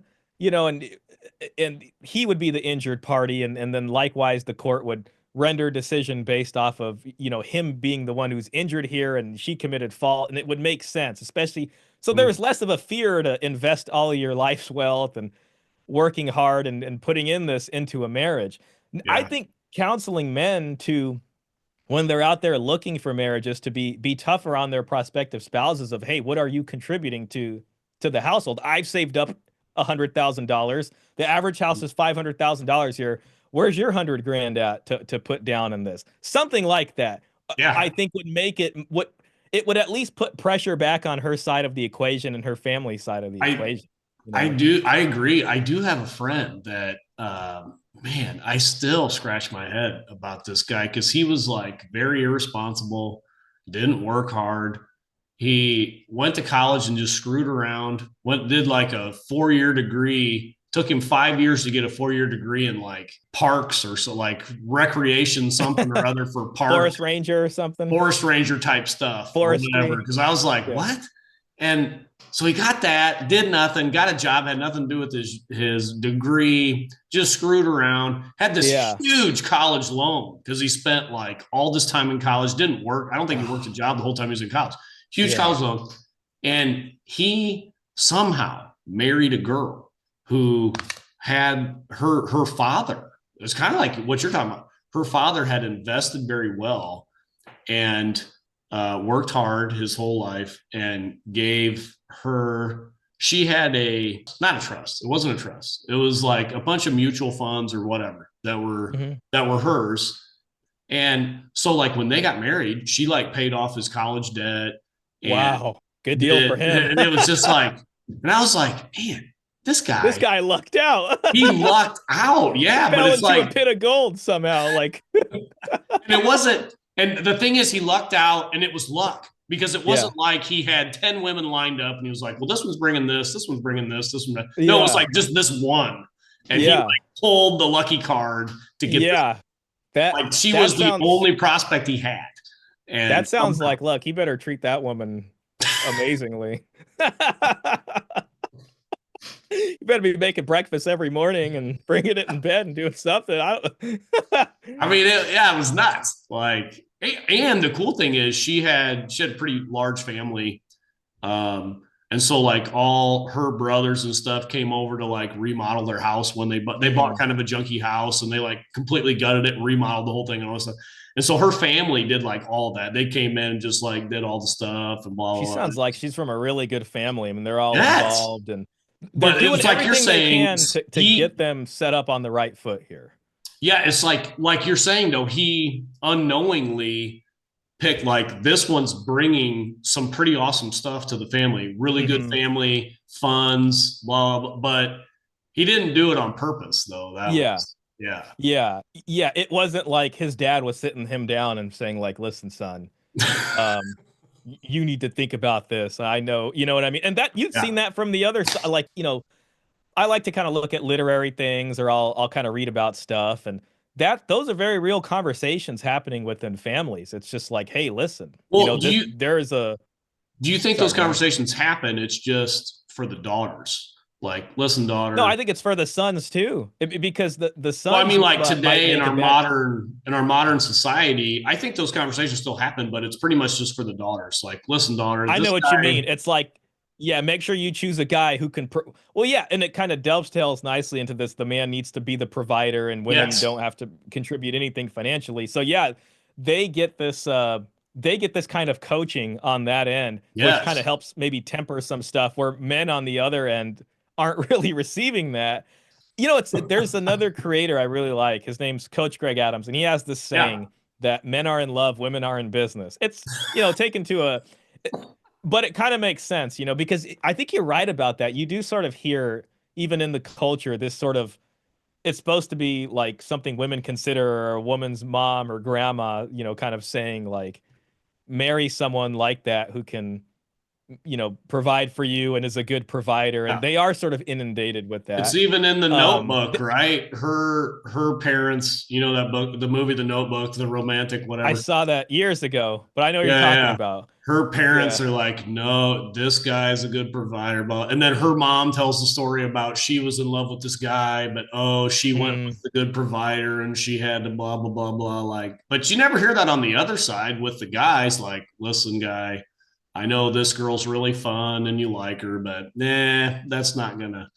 and he would be the injured party, and then likewise the court would render a decision based off of him being the one who's injured here and she committed fault, and it would make sense, especially so mm, there's less of a fear to invest all of your life's wealth and working hard and putting in this into a marriage. I yeah. think counseling men to when they're out there looking for marriages to be tougher on their prospective spouses of, hey, what are you contributing to the household? I've saved up $100,000. The average house is $500,000 here. Where's your 100 grand at to put down in this? Something like that. I Yeah. think would make it would at least put pressure back on her side of the equation and her family side of the I equation. You I know? do. I agree. I do have a friend that, man, I still scratch my head about this guy because he was like very irresponsible, didn't work hard. He went to college and just screwed around. Did like a 4 year degree. Took him 5 years to get a 4 year degree in like parks or so like recreation something or other for park Forest Ranger or something. forest ranger type stuff or whatever. Forestry. Because I was like, Yeah. what? And so he got that, did nothing, got a job, had nothing to do with his degree, just screwed around, had this Yeah. huge college loan because he spent like all this time in college, didn't work. I don't think he worked a Oh, job the whole time he was in college. Huge yeah. college loan. And he somehow married a girl who had her father. It's kind of like what you're talking about. Her father had invested very well and worked hard his whole life and gave her. She had a not a trust. It wasn't a trust. It was like a bunch of mutual funds or whatever Hmm. that were hers. And so like when they got married, she like paid off his college debt and Wow. Good deal for did him. and it was just like and I was like, man, this This guy guy lucked out. he lucked out. He Yeah, but fell it's into a like pit of gold somehow. Like, and it wasn't, and the thing is, he lucked out, and it was luck because it yeah. wasn't like he had 10 women lined up and he was like, well, this one's bringing this one's bringing this one. No, it was Yeah. like just this one. And he Yeah. like pulled the lucky card to get this. Yeah. That Like she that was the sounds only prospect he had. And that sounds like look, you better treat that woman amazingly. You better be making breakfast every morning and bringing it in bed and doing something. I mean, yeah, it was nuts. Like, and the cool thing is she had a pretty large family. And so like all her brothers and stuff came over to like remodel their house when they bought Mhm. kind of a junky house and they like completely gutted it and remodeled the whole thing and all this stuff. And so her family did like all of that. They came in and just like did all the stuff and blah She blah blah. sounds like she's from a really good family. I mean, they're all Yes. involved and they're But it doing was like you're everything they saying, can to he get them set up on the right foot here. yeah, it's like you're saying though, he unknowingly picked like this one's bringing some pretty awesome stuff to the family, really good Hmm. family funds, blah, blah, but he didn't do it on purpose though. That Yeah. was yeah. Yeah. Yeah. It wasn't like his dad was sitting him down and saying, like, listen, son, um, you need to think about this. I know, you know what I mean? And that you've Yeah. seen that from the other side. Like, I like to kind of look at literary things or I'll kind of read about stuff and that those are very real conversations happening within families. It's just like, hey, listen, Well, there is a do you think those sorry, go ahead. conversations happen? It's just for the daughters. Like, listen, No, daughter. I think it's for the sons too. Because the Well, I sons mean, like might today make a bad. in our modern society, I think those conversations still happen, but it's pretty much just for the daughters. Like, listen, daughter, I this know what you mean. guy. It's like, yeah, make sure you choose a guy who can. Well, yeah, and it kind of dovetails nicely into this. The man needs to be the provider, and women Yes. don't have to contribute anything financially. So yeah, they get this. They get this kind of coaching on that end, which kind of Yes. helps maybe temper some stuff where men on the other end aren't really receiving that. It's there's another creator I really like. His name's Coach Greg Adams, and he has this Yeah. saying that men are in love, women are in business. It's taken to a but it kind of makes sense, because I think you're right about that. You do sort of hear, even in the culture, this sort of it's supposed to be like something women consider a woman's mom or grandma, kind of saying like, marry someone like that who can, provide for you and is a good provider. And Yeah. they are sort of inundated with It's that. even in the Um, notebook, th- right? Her parents, you know that book, the movie The Notebook, the romantic I whatever. saw that years ago, but I know what you're Yeah, talking yeah. about. Her parents Yeah. are like, no, this guy's a good provider. But and then her mom tells the story about she was in love with this guy, but oh, she went Mm, with the good provider and she had to blah blah blah blah. Like, but you never hear that on the other side with the guys. Like, listen, guy, I know this girl's really fun and you like her, but nah, that's not gonna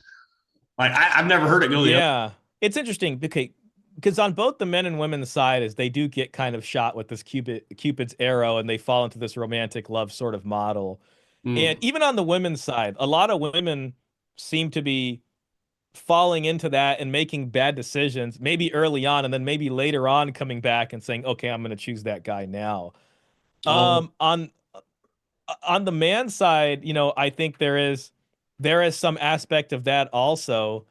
like I've never heard it go the other. yeah. It's interesting because on both the men and women's side is they do get kind of shot with this Cupid's arrow and they fall into this romantic love sort of model. And Mm. even on the women's side, a lot of women seem to be falling into that and making bad decisions, maybe early on, and then maybe later on coming back and saying, "Okay, I'm going to choose that guy now." Oh, On the man side, I think there is some aspect of that also.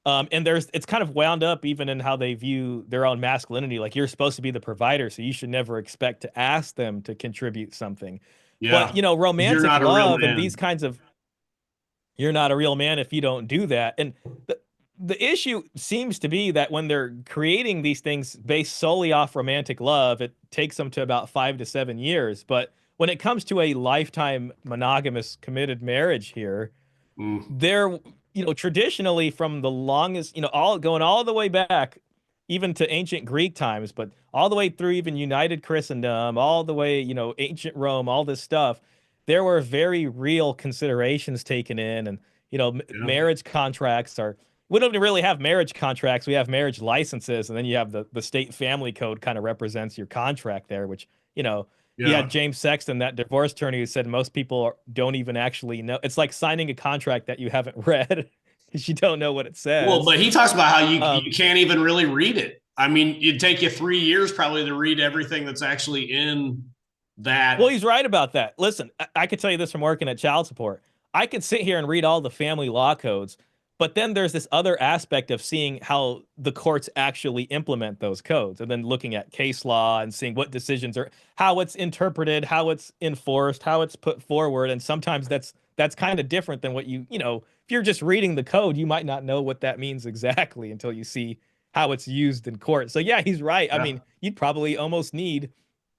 And it's kind of wound up even in how they view their own masculinity. Like you're supposed to be the provider, so you should never expect to ask them to contribute something. But yeah. You're romantic not a real love and these man. kinds of you're not a real man if you don't do that. And the issue seems to be that when they're creating these things based solely off romantic love, it takes them to about 5 to 7 years. But when it comes to a lifetime monogamous committed marriage here, Mm. they're traditionally from the longest all going all the way back even to ancient Greek times, but all the way through even United Christendom, all the way ancient Rome, all this stuff, there were very real considerations taken in. And Yeah. marriage contracts are we don't even really have marriage contracts, we have marriage licenses, and then you have the state family code kind of represents your contract there, which you had Yeah. James Sexton, that divorce attorney, who said most people don't even actually know. It's like signing a contract that you haven't read because you don't know what it Well, says. but he talks about how you Um, can't even really read it. I mean, it'd take you 3 years probably to read everything that's actually in well, that. he's right about that. Listen, I could tell you this from working at child support. I could sit here and read all the family law codes, but then there's this other aspect of seeing how the courts actually implement those codes and then looking at case law and seeing what decisions are, how it's interpreted, how it's enforced, how it's put forward. And sometimes that's kind of different than what if you're just reading the code, you might not know what that means exactly until you see how it's used in court. So yeah, he's right. I Yeah. mean, you'd probably almost need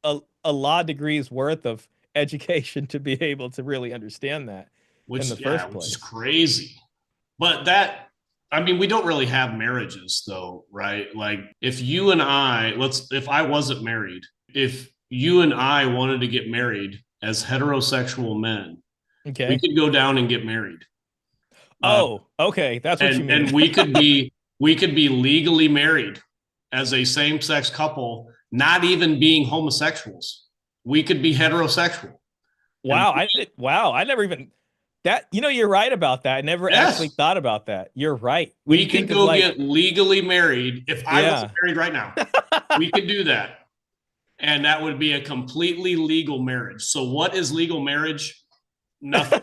a law degree's worth of education to be able to really understand that in the first Which is place. crazy. But that, I mean, we don't really have marriages though, right? Like if you and I, if I wasn't married, if you and I wanted to get married as heterosexual men, we Okay. could go down and get married. Uh, Oh, okay. That's what you mean. and we could be legally married as a same-sex couple, not even being homosexuals. We could be heterosexual. And Wow. I never even that, you're right about that. I never actually yes, thought about that. You're right. When we you could think of go like, get legally married. If I wasn't yeah. married right now, we could do that. And that would be a completely legal marriage. So, what is legal marriage? Nothing.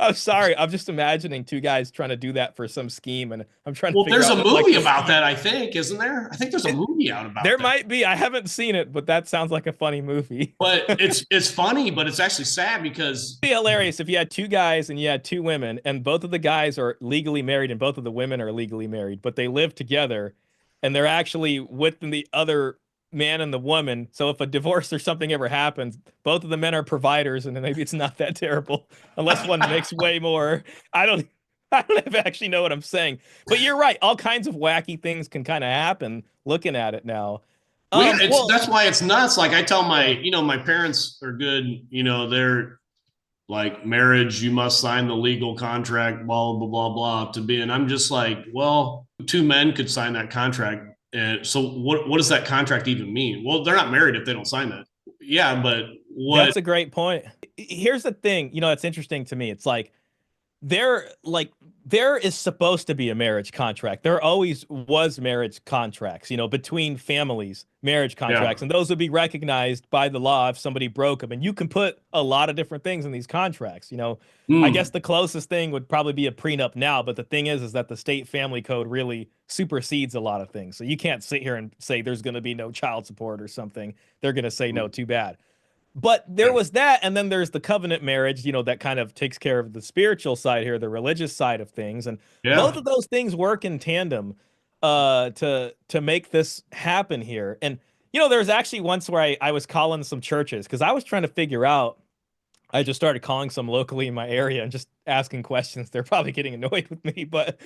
I'm sorry. I'm just imagining two guys trying to do that for some scheme, and I'm trying to Well, figure there's out a what like movie the about scheme. that, I think, isn't there? I think there's a movie out about There that. might be. I haven't seen it, but that sounds like a funny movie. But it's funny, but it's actually sad because Be hilarious if you had two guys and you had two women, and both of the guys are legally married and both of the women are legally married, but they live together and they're actually with the other man and the woman. So if a divorce or something ever happens, both of the men are providers, and then maybe it's not that terrible unless one makes way more. I don't. I don't actually know what I'm saying, but you're right. All kinds of wacky things can kind of happen looking at it now. it's Well, that's why it's nuts. Like I tell yeah. my parents are good. They're like marriage. You must sign the legal contract. Blah blah blah blah to be. And I'm just like, well, two men could sign that contract. And so what does that contract even mean? Well, they're not married if they don't sign that. Yeah, but what? That's a great point. Here's the thing, that's interesting to me. It's like there is supposed to be a marriage contract. There always was marriage contracts, between families, marriage Yeah. contracts, and those would be recognized by the law if somebody broke them. And you can put a lot of different things in these contracts. I guess Mm, the closest thing would probably be a prenup now, but the thing is that the state family code really supersedes a lot of things. So you can't sit here and say there's going to be no child support or something. They're going to say no, too bad. But there yeah. was that, and then there's the covenant marriage, that kind of takes care of the spiritual side here, the religious side of things, and both Yeah. of those things work in tandem to make this happen here. And there's actually once where I was calling some churches because I was trying to figure out. I just started calling some locally in my area and just asking questions. They're probably getting annoyed with me, but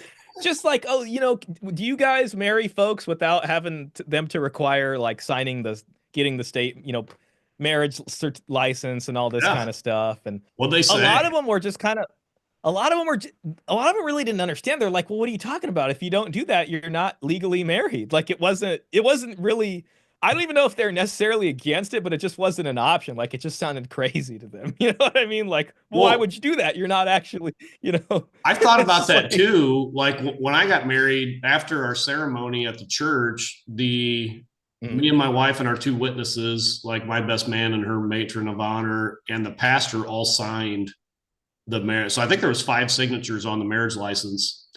just like, oh, do you guys marry folks without having them to require like signing getting the state, marriage license and all this Yeah. kind of stuff? And What they a lot say. of them were just kind of, a lot of them were, a lot of them really didn't understand. They're like, well, what are you talking about? If you don't do that, you're not legally married. Like it wasn't really. I don't even know if they're necessarily against it, but it just wasn't an option. Like it just sounded crazy to them. You know what I mean? Like, well, why Well, would you do that? You're not actually, I've thought it's about just that like, too. Like when I got married after our ceremony at the church, the mm, me and my wife and our two witnesses, like my best man and her matron of honor, and the pastor all signed the marriage. So I think there was five signatures on the marriage license.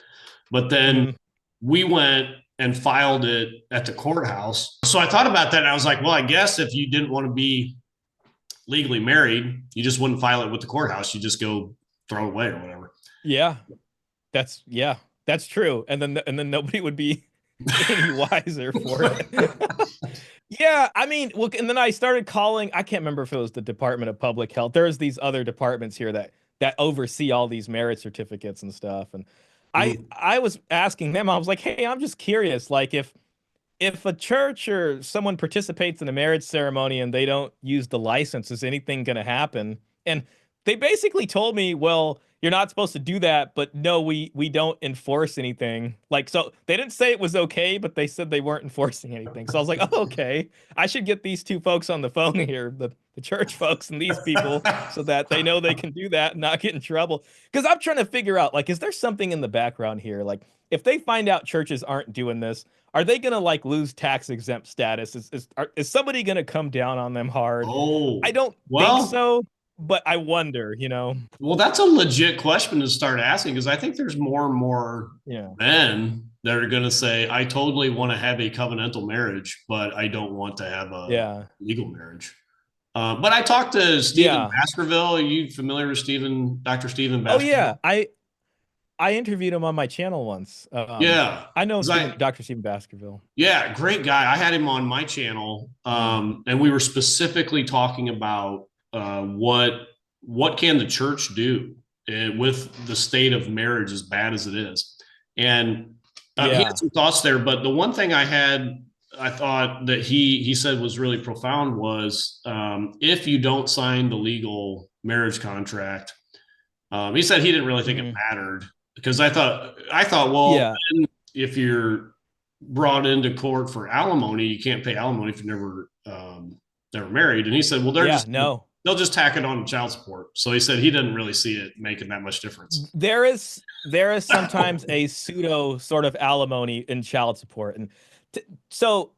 But then mm, we went and filed it at the courthouse. So I thought about that and I was like, well, I guess if you didn't want to be legally married, you just wouldn't file it with the courthouse. You just go throw it away or whatever. yeah, yeah, that's true. And then nobody would be any wiser for it. Yeah, I mean, look, and then I started calling. I can't remember if it was the Department of Public Health. There's these other departments here that oversee all these merit certificates and stuff. And I was asking them. I was like, hey, I'm just curious. Like, if a church or someone participates in a marriage ceremony and they don't use the license, is anything going to happen? And they basically told me, well, you're not supposed to do that, but no, we don't enforce anything. Like, so they didn't say it was okay, but they said they weren't enforcing anything. So I was like, oh, okay, I should get these two folks on the phone here, the church folks and these people, so that they know they can do that and not get in trouble. Because I'm trying to figure out, like, is there something in the background here? Like, if they find out churches aren't doing this, are they gonna like lose tax exempt status? Is somebody gonna come down on them hard? I Oh, don't think well, so, but I wonder. well, that's a legit question to start asking because I think there's more and more Yeah. men that are going to say, I totally want to have a covenantal marriage, but I don't want to have a Yeah. legal marriage. But I talked to Stephen Yeah. Baskerville. Are you familiar with Dr. Stephen Oh Baskerville? yeah. I interviewed him on my channel once. Yeah. I know 'Cause I, Dr. Stephen Baskerville. yeah, great guy. I had him on my channel, and we were specifically talking about what can the church do with the state of marriage as bad as it is, and he had Yeah. some thoughts there. But the one thing I thought that he said was really profound was if you don't sign the legal marriage contract, he said he didn't really think it Hmm. mattered because I thought well Yeah. if you're brought into court for alimony, you can't pay alimony if you're never married. And he said, well, Yeah. No. they'll just tack it on to child support. So he said he didn't really see it making that much difference. There is sometimes a pseudo sort of alimony in child support, and t so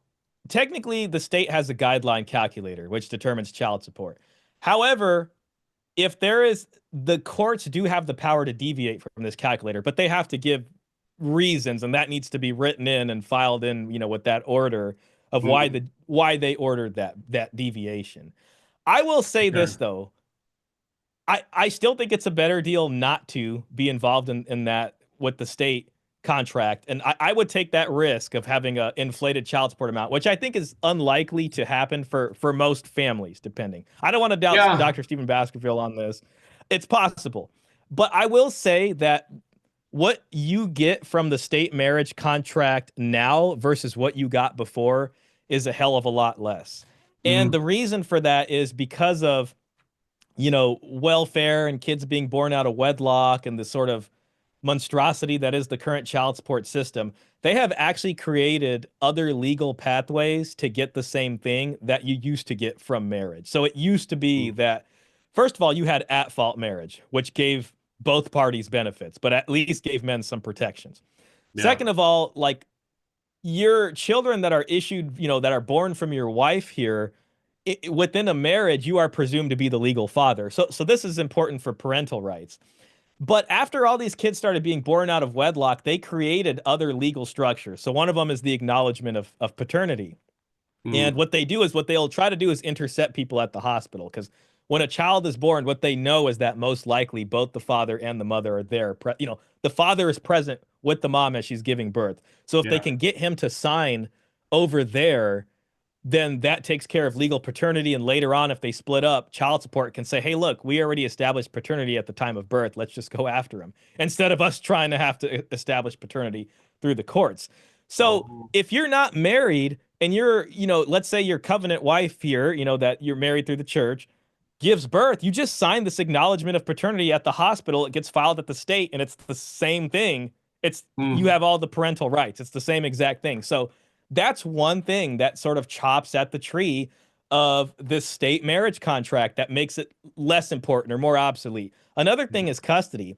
technically the state has a guideline calculator which determines child support. However, if there is the courts do have the power to deviate from this calculator, but they have to give reasons, and that needs to be written in and filed in, with that order of Mm, why they ordered that deviation. I will say okay. this though, I still think it's a better deal not to be involved in that with the state contract. And I would take that risk of having a inflated child support amount, which I think is unlikely to happen for most families, depending. I don't want to doubt Yeah. Dr. Stephen Baskerville on this. It's possible. But I will say that what you get from the state marriage contract now versus what you got before is a hell of a lot less. And Mm, the reason for that is because of welfare and kids being born out of wedlock and the sort of monstrosity that is the current child support system. They have actually created other legal pathways to get the same thing that you used to get from marriage. So it used to be mm, that, first of all, you had at fault marriage, which gave both parties benefits, but at least gave men some protections. yeah. Second of all, like your children that are issued, that are born from your wife here, within a marriage, you are presumed to be the legal father. So this is important for parental rights. But after all these kids started being born out of wedlock, they created other legal structures. So one of them is the acknowledgement of paternity. And Mm, what they'll try to do is intercept people at the hospital because when a child is born, what they know is that most likely both the father and the mother are there. The father is present with the mom as she's giving birth. So if they yeah. can get him to sign over there, then that takes care of legal paternity. And later on, if they split up, child support can say, hey, look, we already established paternity at the time of birth. Let's just go after him instead of us trying to have to establish paternity through the courts. So Oh, if you're not married and you're, let's say your covenant wife here, that you're married through the church, gives birth, you just sign this acknowledgement of paternity at the hospital. It gets filed at the state and it's the same thing. You mm, have all the parental rights. It's the same exact thing. So that's one thing that sort of chops at the tree of this state marriage contract that makes it less important or more obsolete. Another thing is custody.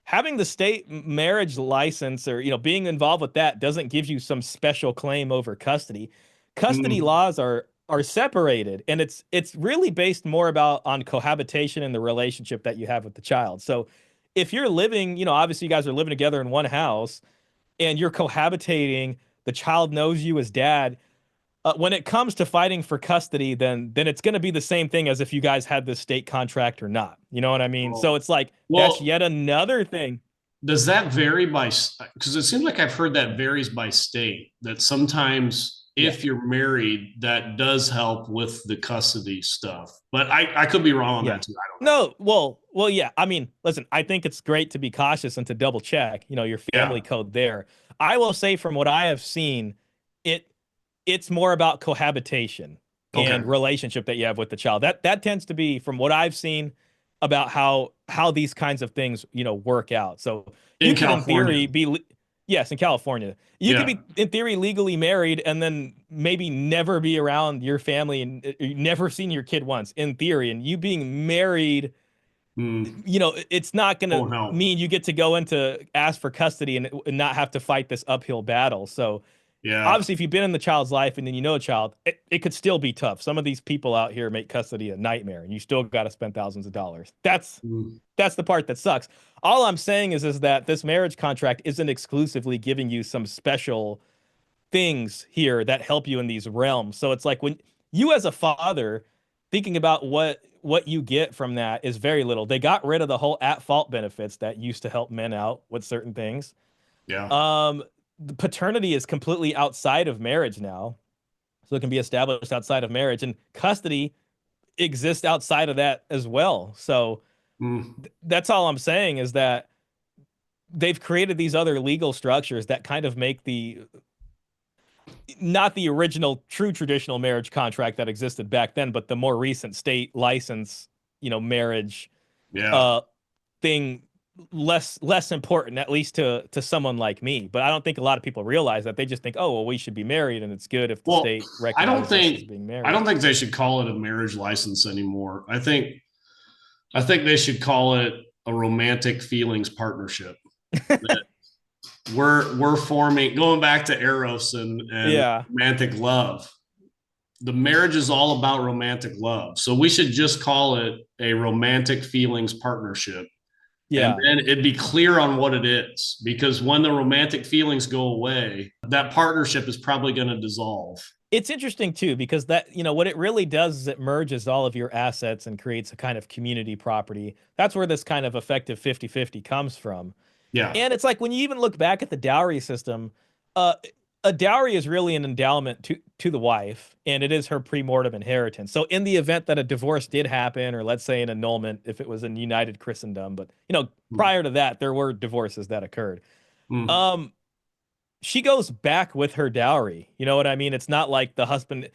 Having the state marriage license or being involved with that doesn't give you some special claim over custody. Custody mm, laws are separated, and it's really based more about on cohabitation and the relationship that you have with the child. So if you're living, obviously you guys are living together in one house and you're cohabitating, the child knows you as dad. When it comes to fighting for custody, then it's going to be the same thing as if you guys had this state contract or not. You know what I mean? So oh. it's like that's Well, yet another thing. does that vary by, because it seems like I've heard that varies by state, that sometimes Yeah. if you're married, that does help with the custody stuff. But I could be wrong on Yeah. that too. I don't know. No, well, yeah. I mean, listen, I think it's great to be cautious and to double check, your family Yeah. code there. I will say from what I have seen, it it's more about cohabitation and Okay. relationship that you have with the child. That tends to be from what I've seen about how these kinds of things, work out. So you In could in theory California. be yes, in California. You could Yeah. be in theory legally married and then maybe never be around your family and never seen your kid once in theory, and you being married, Mm, it's not going to won't help. mean you get to go into ask for custody and not have to fight this uphill battle. So Yeah. obviously if you've been in the child's life and then a child, it could still be tough. Some of these people out here make custody a nightmare and you still got to spend thousands of dollars. Mm, That's the part that sucks. All I'm saying is that this marriage contract isn't exclusively giving you some special things here that help you in these realms. So it's like when you as a father thinking about what you get from that is very little. They got rid of the whole at fault benefits that used to help men out with certain things. Yeah. Um, the paternity is completely outside of marriage now, so it can be established outside of marriage, and custody exists outside of that as well. So Mm. that's all I'm saying is that they've created these other legal structures that kind of make the not the original true traditional marriage contract that existed back then, but the more recent state license, marriage Yeah. uh thing less important, at least to someone like me. But I don't think a lot of people realize that. They just think, oh well, we should be married and it's good if the Well, state I don't recognizes us as think being I married. don't think they should call it a marriage license anymore. I think they should call it a romantic feelings partnership. That we're forming, going back to Eros and Yeah, romantic love. The marriage is all about romantic love. So we should just call it a romantic feelings partnership. And yeah. then it'd be clear on what it is. Because when the romantic feelings go away, that partnership is probably going to dissolve. It's interesting too because that, what it really does is it merges all of your assets and creates a kind of community property. That's where this kind of effective 50-50 comes from. Yeah. And it's like when you even look back at the dowry system, uh, a dowry is really an endowment to the wife, and it is her premortem inheritance. So in the event that a divorce did happen, or let's say an annulment, if it was in United Christendom, but prior to that, there were divorces that occurred. Mm. Um, she goes back with her dowry. You know what I mean? It's not like the husband.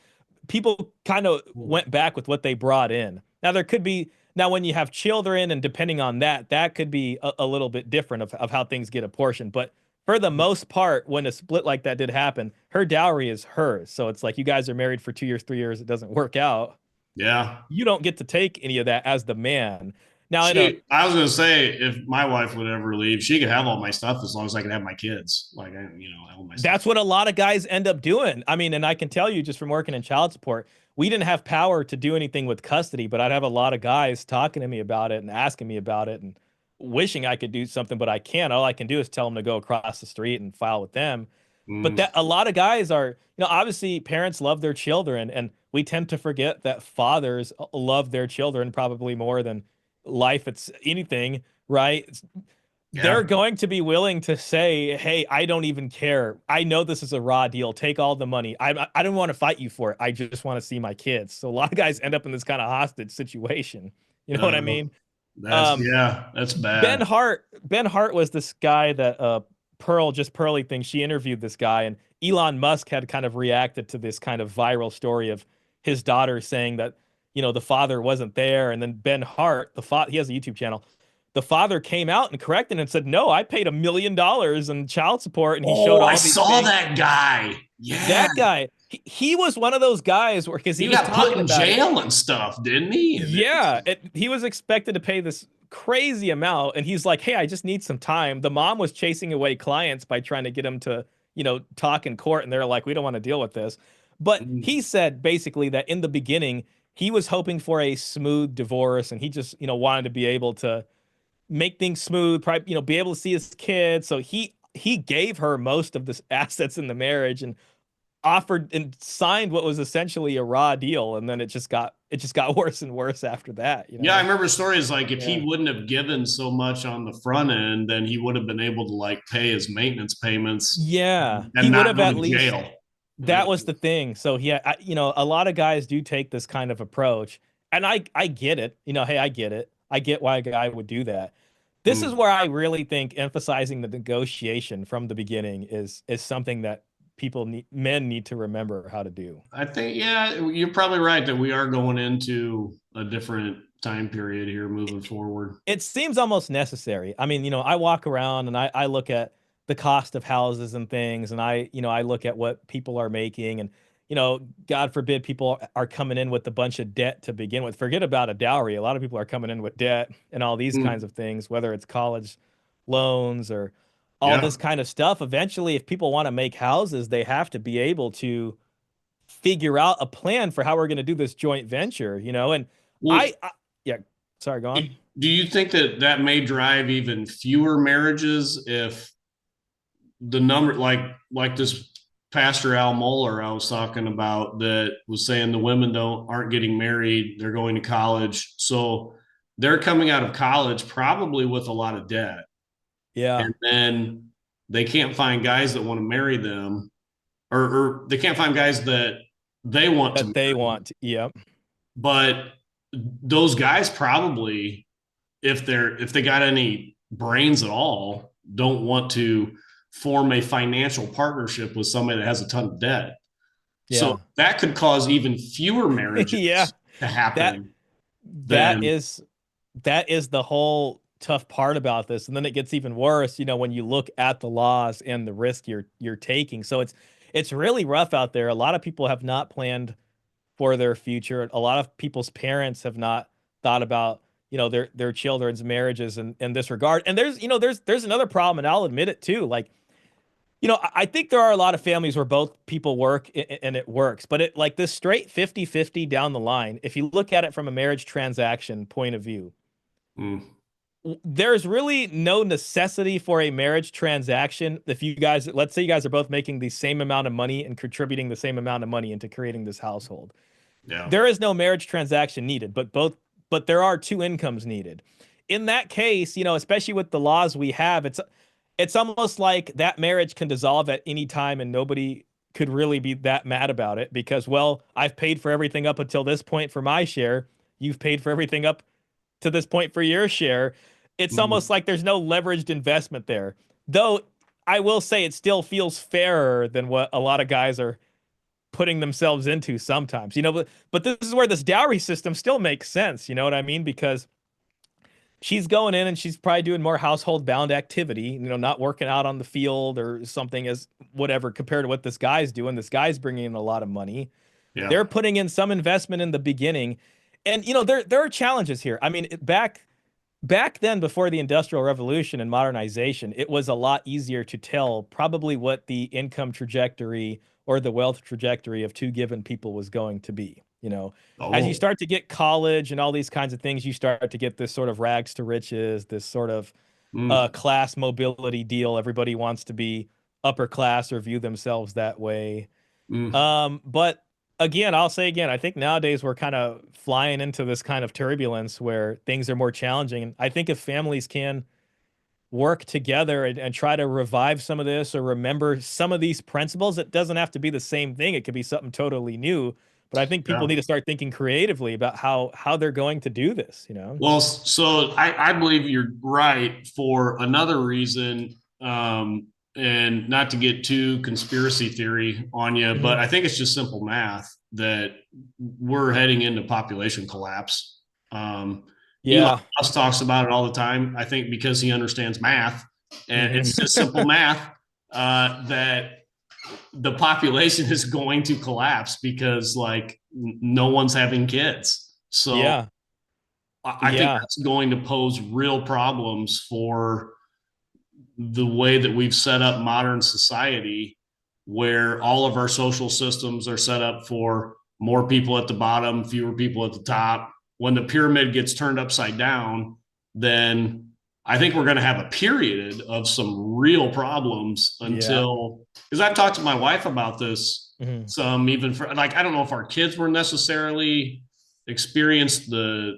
People kind of went back with what they brought in. Now there could be now when you have children and depending on that, that could be a little bit different of how things get apportioned. But for the most part, when a split like that did happen, her dowry is hers. So it's like you guys are married for 2 years, 3 years, it doesn't work out. Yeah. You don't get to take any of that as the man. Now in a I was gonna say, if my wife would ever leave, she could have all my stuff as long as I can have my kids. Like, all my stuff. That's what a lot of guys end up doing. I mean, and I can tell you just from working in child support, we didn't have power to do anything with custody, but I'd have a lot of guys talking to me about it and asking me about it and wishing I could do something, but I can't. All I can do is tell them to go across the street and file with them. But Mm. that a lot of guys are, obviously parents love their children, and we tend to forget that fathers love their children probably more than life it's anything, right? They're Yeah. going to be willing to say, "Hey, I don't even care. I know this is a raw deal. Take all the money. I don't want to fight you for it. I just want to see my kids." So a lot of guys end up in this kind of hostage situation. You know what I Uh, mean? that's Um, yeah. That's Ben bad. Hart, Ben Hart was this guy that Pearly thing. She interviewed this guy, and Elon Musk had kind of reacted to this kind of viral story of his daughter saying that the father wasn't there, and then Ben Hart, he has a YouTube channel. The father came out and corrected and said, "No, I paid $1 million in child support," and he Oh, showed I all these saw things. that guy. Yeah. That guy, he was one of those guys where because he He was got put talking in about it. jail and stuff, didn't he? And Yeah, he was expected to pay this crazy amount, and he's like, "Hey, I just need some time." The mom was chasing away clients by trying to get him to, talk in court, and they're like, "We don't want to deal with this." But mm, he said basically that in the beginning, he was hoping for a smooth divorce, and he just, wanted to be able to make things smooth, probably, be able to see his kids. So he gave her most of the assets in the marriage and offered and signed what was essentially a raw deal, and then it just got worse and worse after that, yeah, I remember stories like if he Yeah. wouldn't have given so much on the front end, then he would have been able to like pay his maintenance payments Yeah, he and would not have go at to least. jail. That was the thing. So yeah, a lot of guys do take this kind of approach, and I get it. Hey, I get it. I get why a guy would do that. This is Mm. where I really think emphasizing the negotiation from the beginning is something that men need to remember how to do. I think, yeah, you're probably right that we are going into a different time period here moving forward. It seems almost necessary. I mean, I walk around and I look at the cost of houses and things, and I look at what people are making, and God forbid people are coming in with a bunch of debt to begin with. Forget about a dowry. A lot of people are coming in with debt and all these kinds Mm. of things, whether it's college loans or all Yeah. this kind of stuff. Eventually, if people want to make houses, they have to be able to figure out a plan for how we're going to do this joint venture, and Well, I yeah, sorry, go on. do you think that that may drive even fewer marriages if the number, like this Pastor Al Mohler I was talking about that was saying the women aren't getting married, they're going to college. So they're coming out of college probably with a lot of debt. Yeah. And then they can't find guys that want to marry them, or they can't find guys that they want to That they marry. want. Yep. But those guys probably, if they got any brains at all, don't want to form a financial partnership with somebody that has a ton of debt. So Yeah. that could cause even fewer Yeah. marriages to That happen that than, is that is the whole tough part about this. And then it gets even worse, when you look at the laws and the risk you're taking. So it's really rough out there. A lot of people have not planned for their future. A lot of people's parents have not thought about, their children's marriages in this regard. And there's another problem, and I'll admit it too. Like, I think there are a lot of families where both people work and it works, but it like this straight 50-50 down the line, if you look at it from a marriage transaction point of view, mm, there's really no necessity for a marriage transaction if you guys, let's say you guys are both making the same amount of money and contributing the same amount of money into creating this household. yeah. There is no marriage transaction needed, but there are two incomes needed. In that case, especially with the laws we have, it's almost like that marriage can dissolve at any time and nobody could really be that mad about it because, well, I've paid for everything up until this point for my share. You've paid for everything up to this point for your share. It's almost Mm, like there's no leveraged investment there. Though I will say it still feels fairer than what a lot of guys are putting themselves into sometimes, but this is where this dowry system still makes sense. You know what I mean? Because she's going in and she's probably doing more household bound activity, not working out on the field or something as whatever compared to what this guy's doing. This guy's bringing in a lot of money. yeah. They're putting in some investment in the beginning. And there are challenges here. I mean, back then before the industrial revolution and modernization, it was a lot easier to tell probably what the income trajectory or the wealth trajectory of two given people was going to be. As you Oh, start to get college and all these kinds of things, you start to get this sort of rags to riches, this sort of mm, class mobility deal. Everybody wants to be upper class or view themselves that way. mm, But again, I'll say again, I think nowadays we're kind of flying into this kind of turbulence where things are more challenging. And I think if families can work together and try to revive some of this or remember some of these principles, it doesn't have to be the same thing. It could be something totally new. But I think people yeah. need to start thinking creatively about how they're going to do this. Well, so I believe you're right for another reason, and not to get too conspiracy theory on you, Hmm. but I think it's just simple math that we're heading into population collapse. Elon Yeah. Musk talks about it all the time. I think because he understands math, and Hmm. it's just simple math that the population is going to collapse because like no one's having kids. So Yeah. I think Yeah. that's going to pose real problems for the way that we've set up modern society, where all of our social systems are set up for more people at the bottom, fewer people at the top. When the pyramid gets turned upside down, then I think we're going to have a period of some real problems Yeah. until, because I've talked to my wife about this Hmm. some, even for like, I don't know if our kids were necessarily experienced the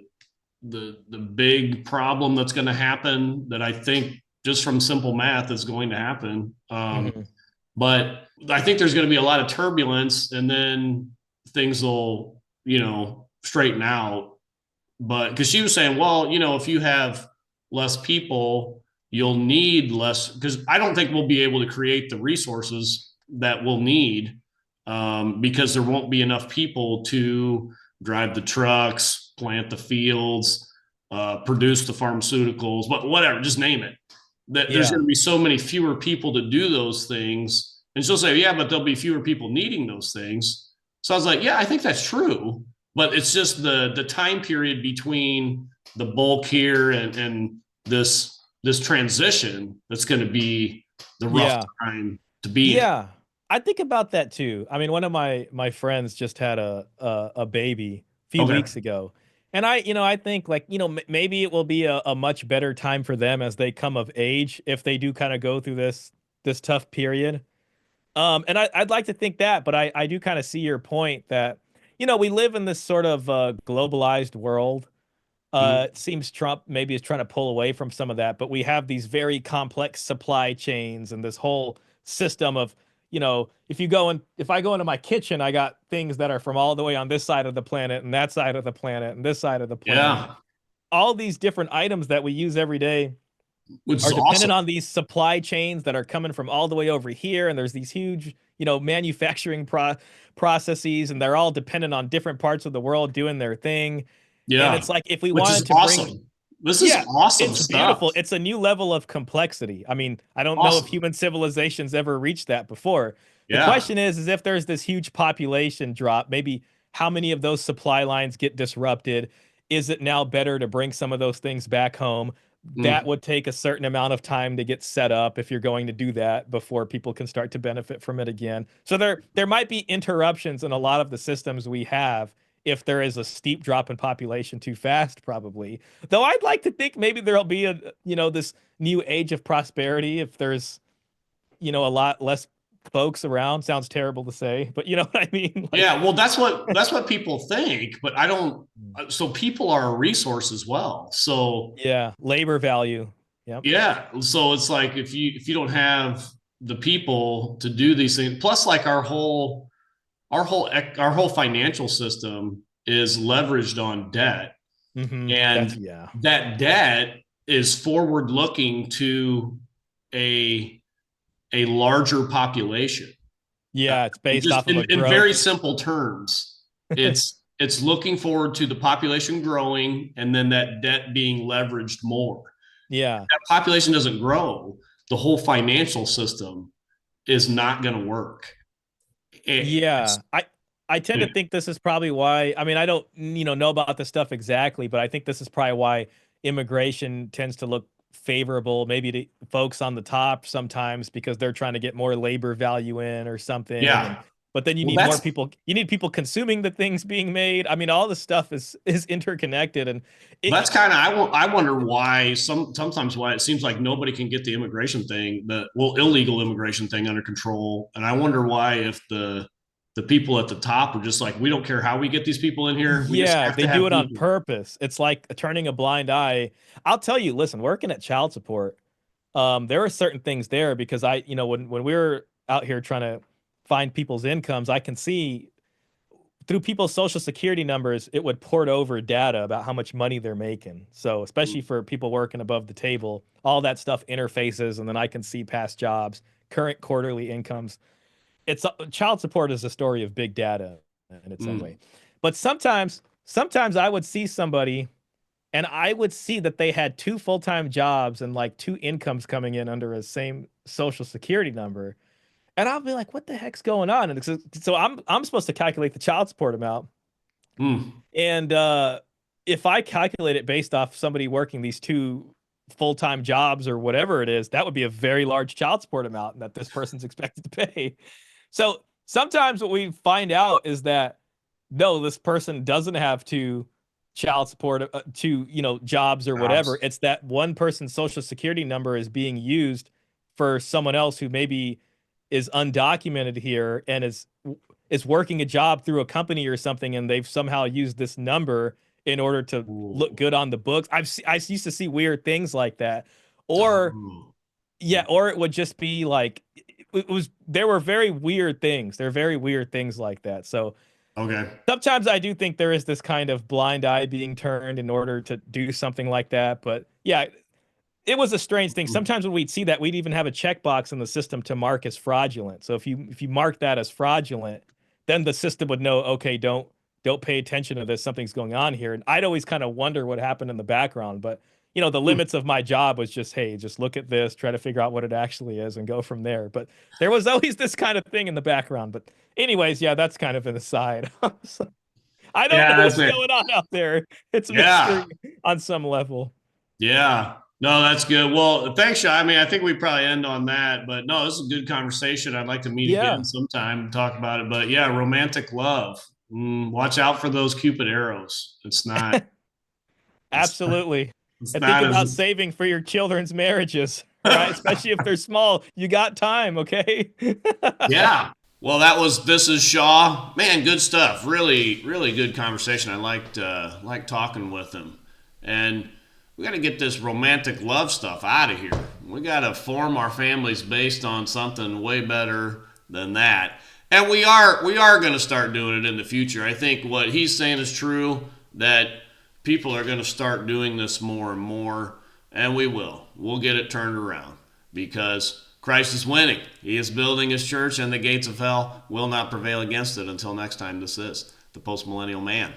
big problem that's going to happen that I think just from simple math is going to happen. Hmm. But I think there's going to be a lot of turbulence, and then things will straighten out. But because she was saying, well, if you have less people, you'll need less, because I don't think we'll be able to create the resources that we'll need, because there won't be enough people to drive the trucks, plant the fields, produce the pharmaceuticals, but whatever, just name it. That there's going Yeah. to be so many fewer people to do those things. And she'll say, yeah, but there'll be fewer people needing those things. So I was like, yeah, I think that's true, but it's just the time period between the bulk here and this transition that's going to be the rough Yeah. time to be in. Yeah, I think about that too. I mean, one of my friends just had a baby a few Okay. weeks ago, and I think like maybe it will be a much better time for them as they come of age if they do kind of go through this tough period. And I'd like to think that, but I do kind of see your point that, we live in this sort of globalized world. Mm. It seems Trump maybe is trying to pull away from some of that, but we have these very complex supply chains and this whole system of, if I go into my kitchen, I got things that are from all the way on this side of the planet and that side of the planet and this side of the planet. Yeah, All these different items that we use every day which is are awesome. dependent on these supply chains that are coming from all the way over here. And there's these huge, manufacturing processes, and they're all dependent on different parts of the world doing their thing. And Yeah, it's like if we which is wanted to bring, awesome. This is yeah, awesome it's stuff. beautiful. It's a new level of complexity. I mean, I don't know if Awesome. human civilizations ever reached that before. The Yeah. question is if there's this huge population drop, maybe how many of those supply lines get disrupted? Is it now better to bring some of those things back home? That Mm. would take a certain amount of time to get set up if you're going to do that before people can start to benefit from it again. So there might be interruptions in a lot of the systems we have if there is a steep drop in population too fast, probably. Though I'd like to think maybe there'll be this new age of prosperity if there's, a lot less folks around. Sounds terrible to say, but you know what I mean? Like, Yeah, well, that's what people think, but I don't. So people are a resource as well. So yeah, labor value. Yep. yeah, so it's like if you don't have the people to do these things, plus like our whole financial system is leveraged on debt, That's, and yeah. that debt is forward looking to a a larger population. Yeah, it's based Just off of a in very growth. simple terms, it's looking forward to the population growing and then that debt being leveraged more. Yeah. That population doesn't grow, the whole financial system is not going to work. It's Yeah, I tend to think this is probably why. I mean, I don't, know about this stuff exactly, but I think this is probably why immigration tends to look favorable, maybe to folks on the top sometimes because they're trying to get more labor value in or something. And yeah. but then you Well, need more that's people. You need people consuming the things being made. I mean, all this stuff is interconnected, and that's it. kind of I wonder why sometimes why it seems like nobody can get the immigration thing, the well illegal immigration thing under control, and I wonder why if the people at the top are just like we don't care how we get these people in here, we just Yeah, have they to do have it on people. purpose. It's like turning a blind eye. I'll tell you, listen, working at child support, there are certain things there because when we were out here trying to find people's incomes, I can see through people's social security numbers, it would port over data about how much money they're making. So, especially for people working above the table, all that stuff interfaces, and then I can see past jobs, current quarterly incomes. It's child support is a story of big data in its own way. Mm, But sometimes I would see somebody and I would see that they had two full-time jobs and like two incomes coming in under a same social security number. And I'll be like, what the heck's going on? And so I'm supposed to calculate the child support amount. mm, And if I calculate it based off somebody working these two full-time jobs or whatever it is, that would be a very large child support amount that this person's expected to pay. So sometimes what we find out is that no, this person doesn't have to child support to jobs or whatever. jobs. It's that one person's social security number is being used for someone else who maybe is undocumented here and is working a job through a company or something, and they've somehow used this number in order to look Ooh. good on the books. I used to see weird things like that, or Oh. yeah, or it would just be like it was. There were very weird things. There are very weird things like that. So Okay. sometimes I do think there is this kind of blind eye being turned in order to do something like that. But yeah, it was a strange thing. Mm, Sometimes when we'd see that, we'd even have a checkbox in the system to mark as fraudulent. So if you mark that as fraudulent, then the system would know, okay, don't pay attention to this. Something's going on here. And I'd always kind of wonder what happened in the background. But the mm. limits of my job was just, hey, just look at this, try to figure out what it actually is, and go from there. But there was always this kind of thing in the background. But anyways, yeah, that's kind of an aside. So, I don't know Yeah, that's what's it. going on out there. It's a Yeah. mystery on some level. Yeah. No, that's good. Well, thanks, Shah. I mean, I think we probably end on that, but no, this is a good conversation. I'd like to meet again Yeah. sometime and talk about it. But yeah, romantic love. Watch out for those Cupid arrows. It's Absolutely. it's And think not as about saving for your children's marriages. right? Especially if they're small. You got time, okay? Yeah. Well, this is Shaw. Man, good stuff. Really, really good conversation. I liked talking with him. And we got to get this romantic love stuff out of here. We got to form our families based on something way better than that. And we are going to start doing it in the future. I think what he's saying is true, that people are going to start doing this more and more, and we will. We'll get it turned around because Christ is winning. He is building his church, and the gates of hell will not prevail against it. Until next time, this is the Postmillennial Man.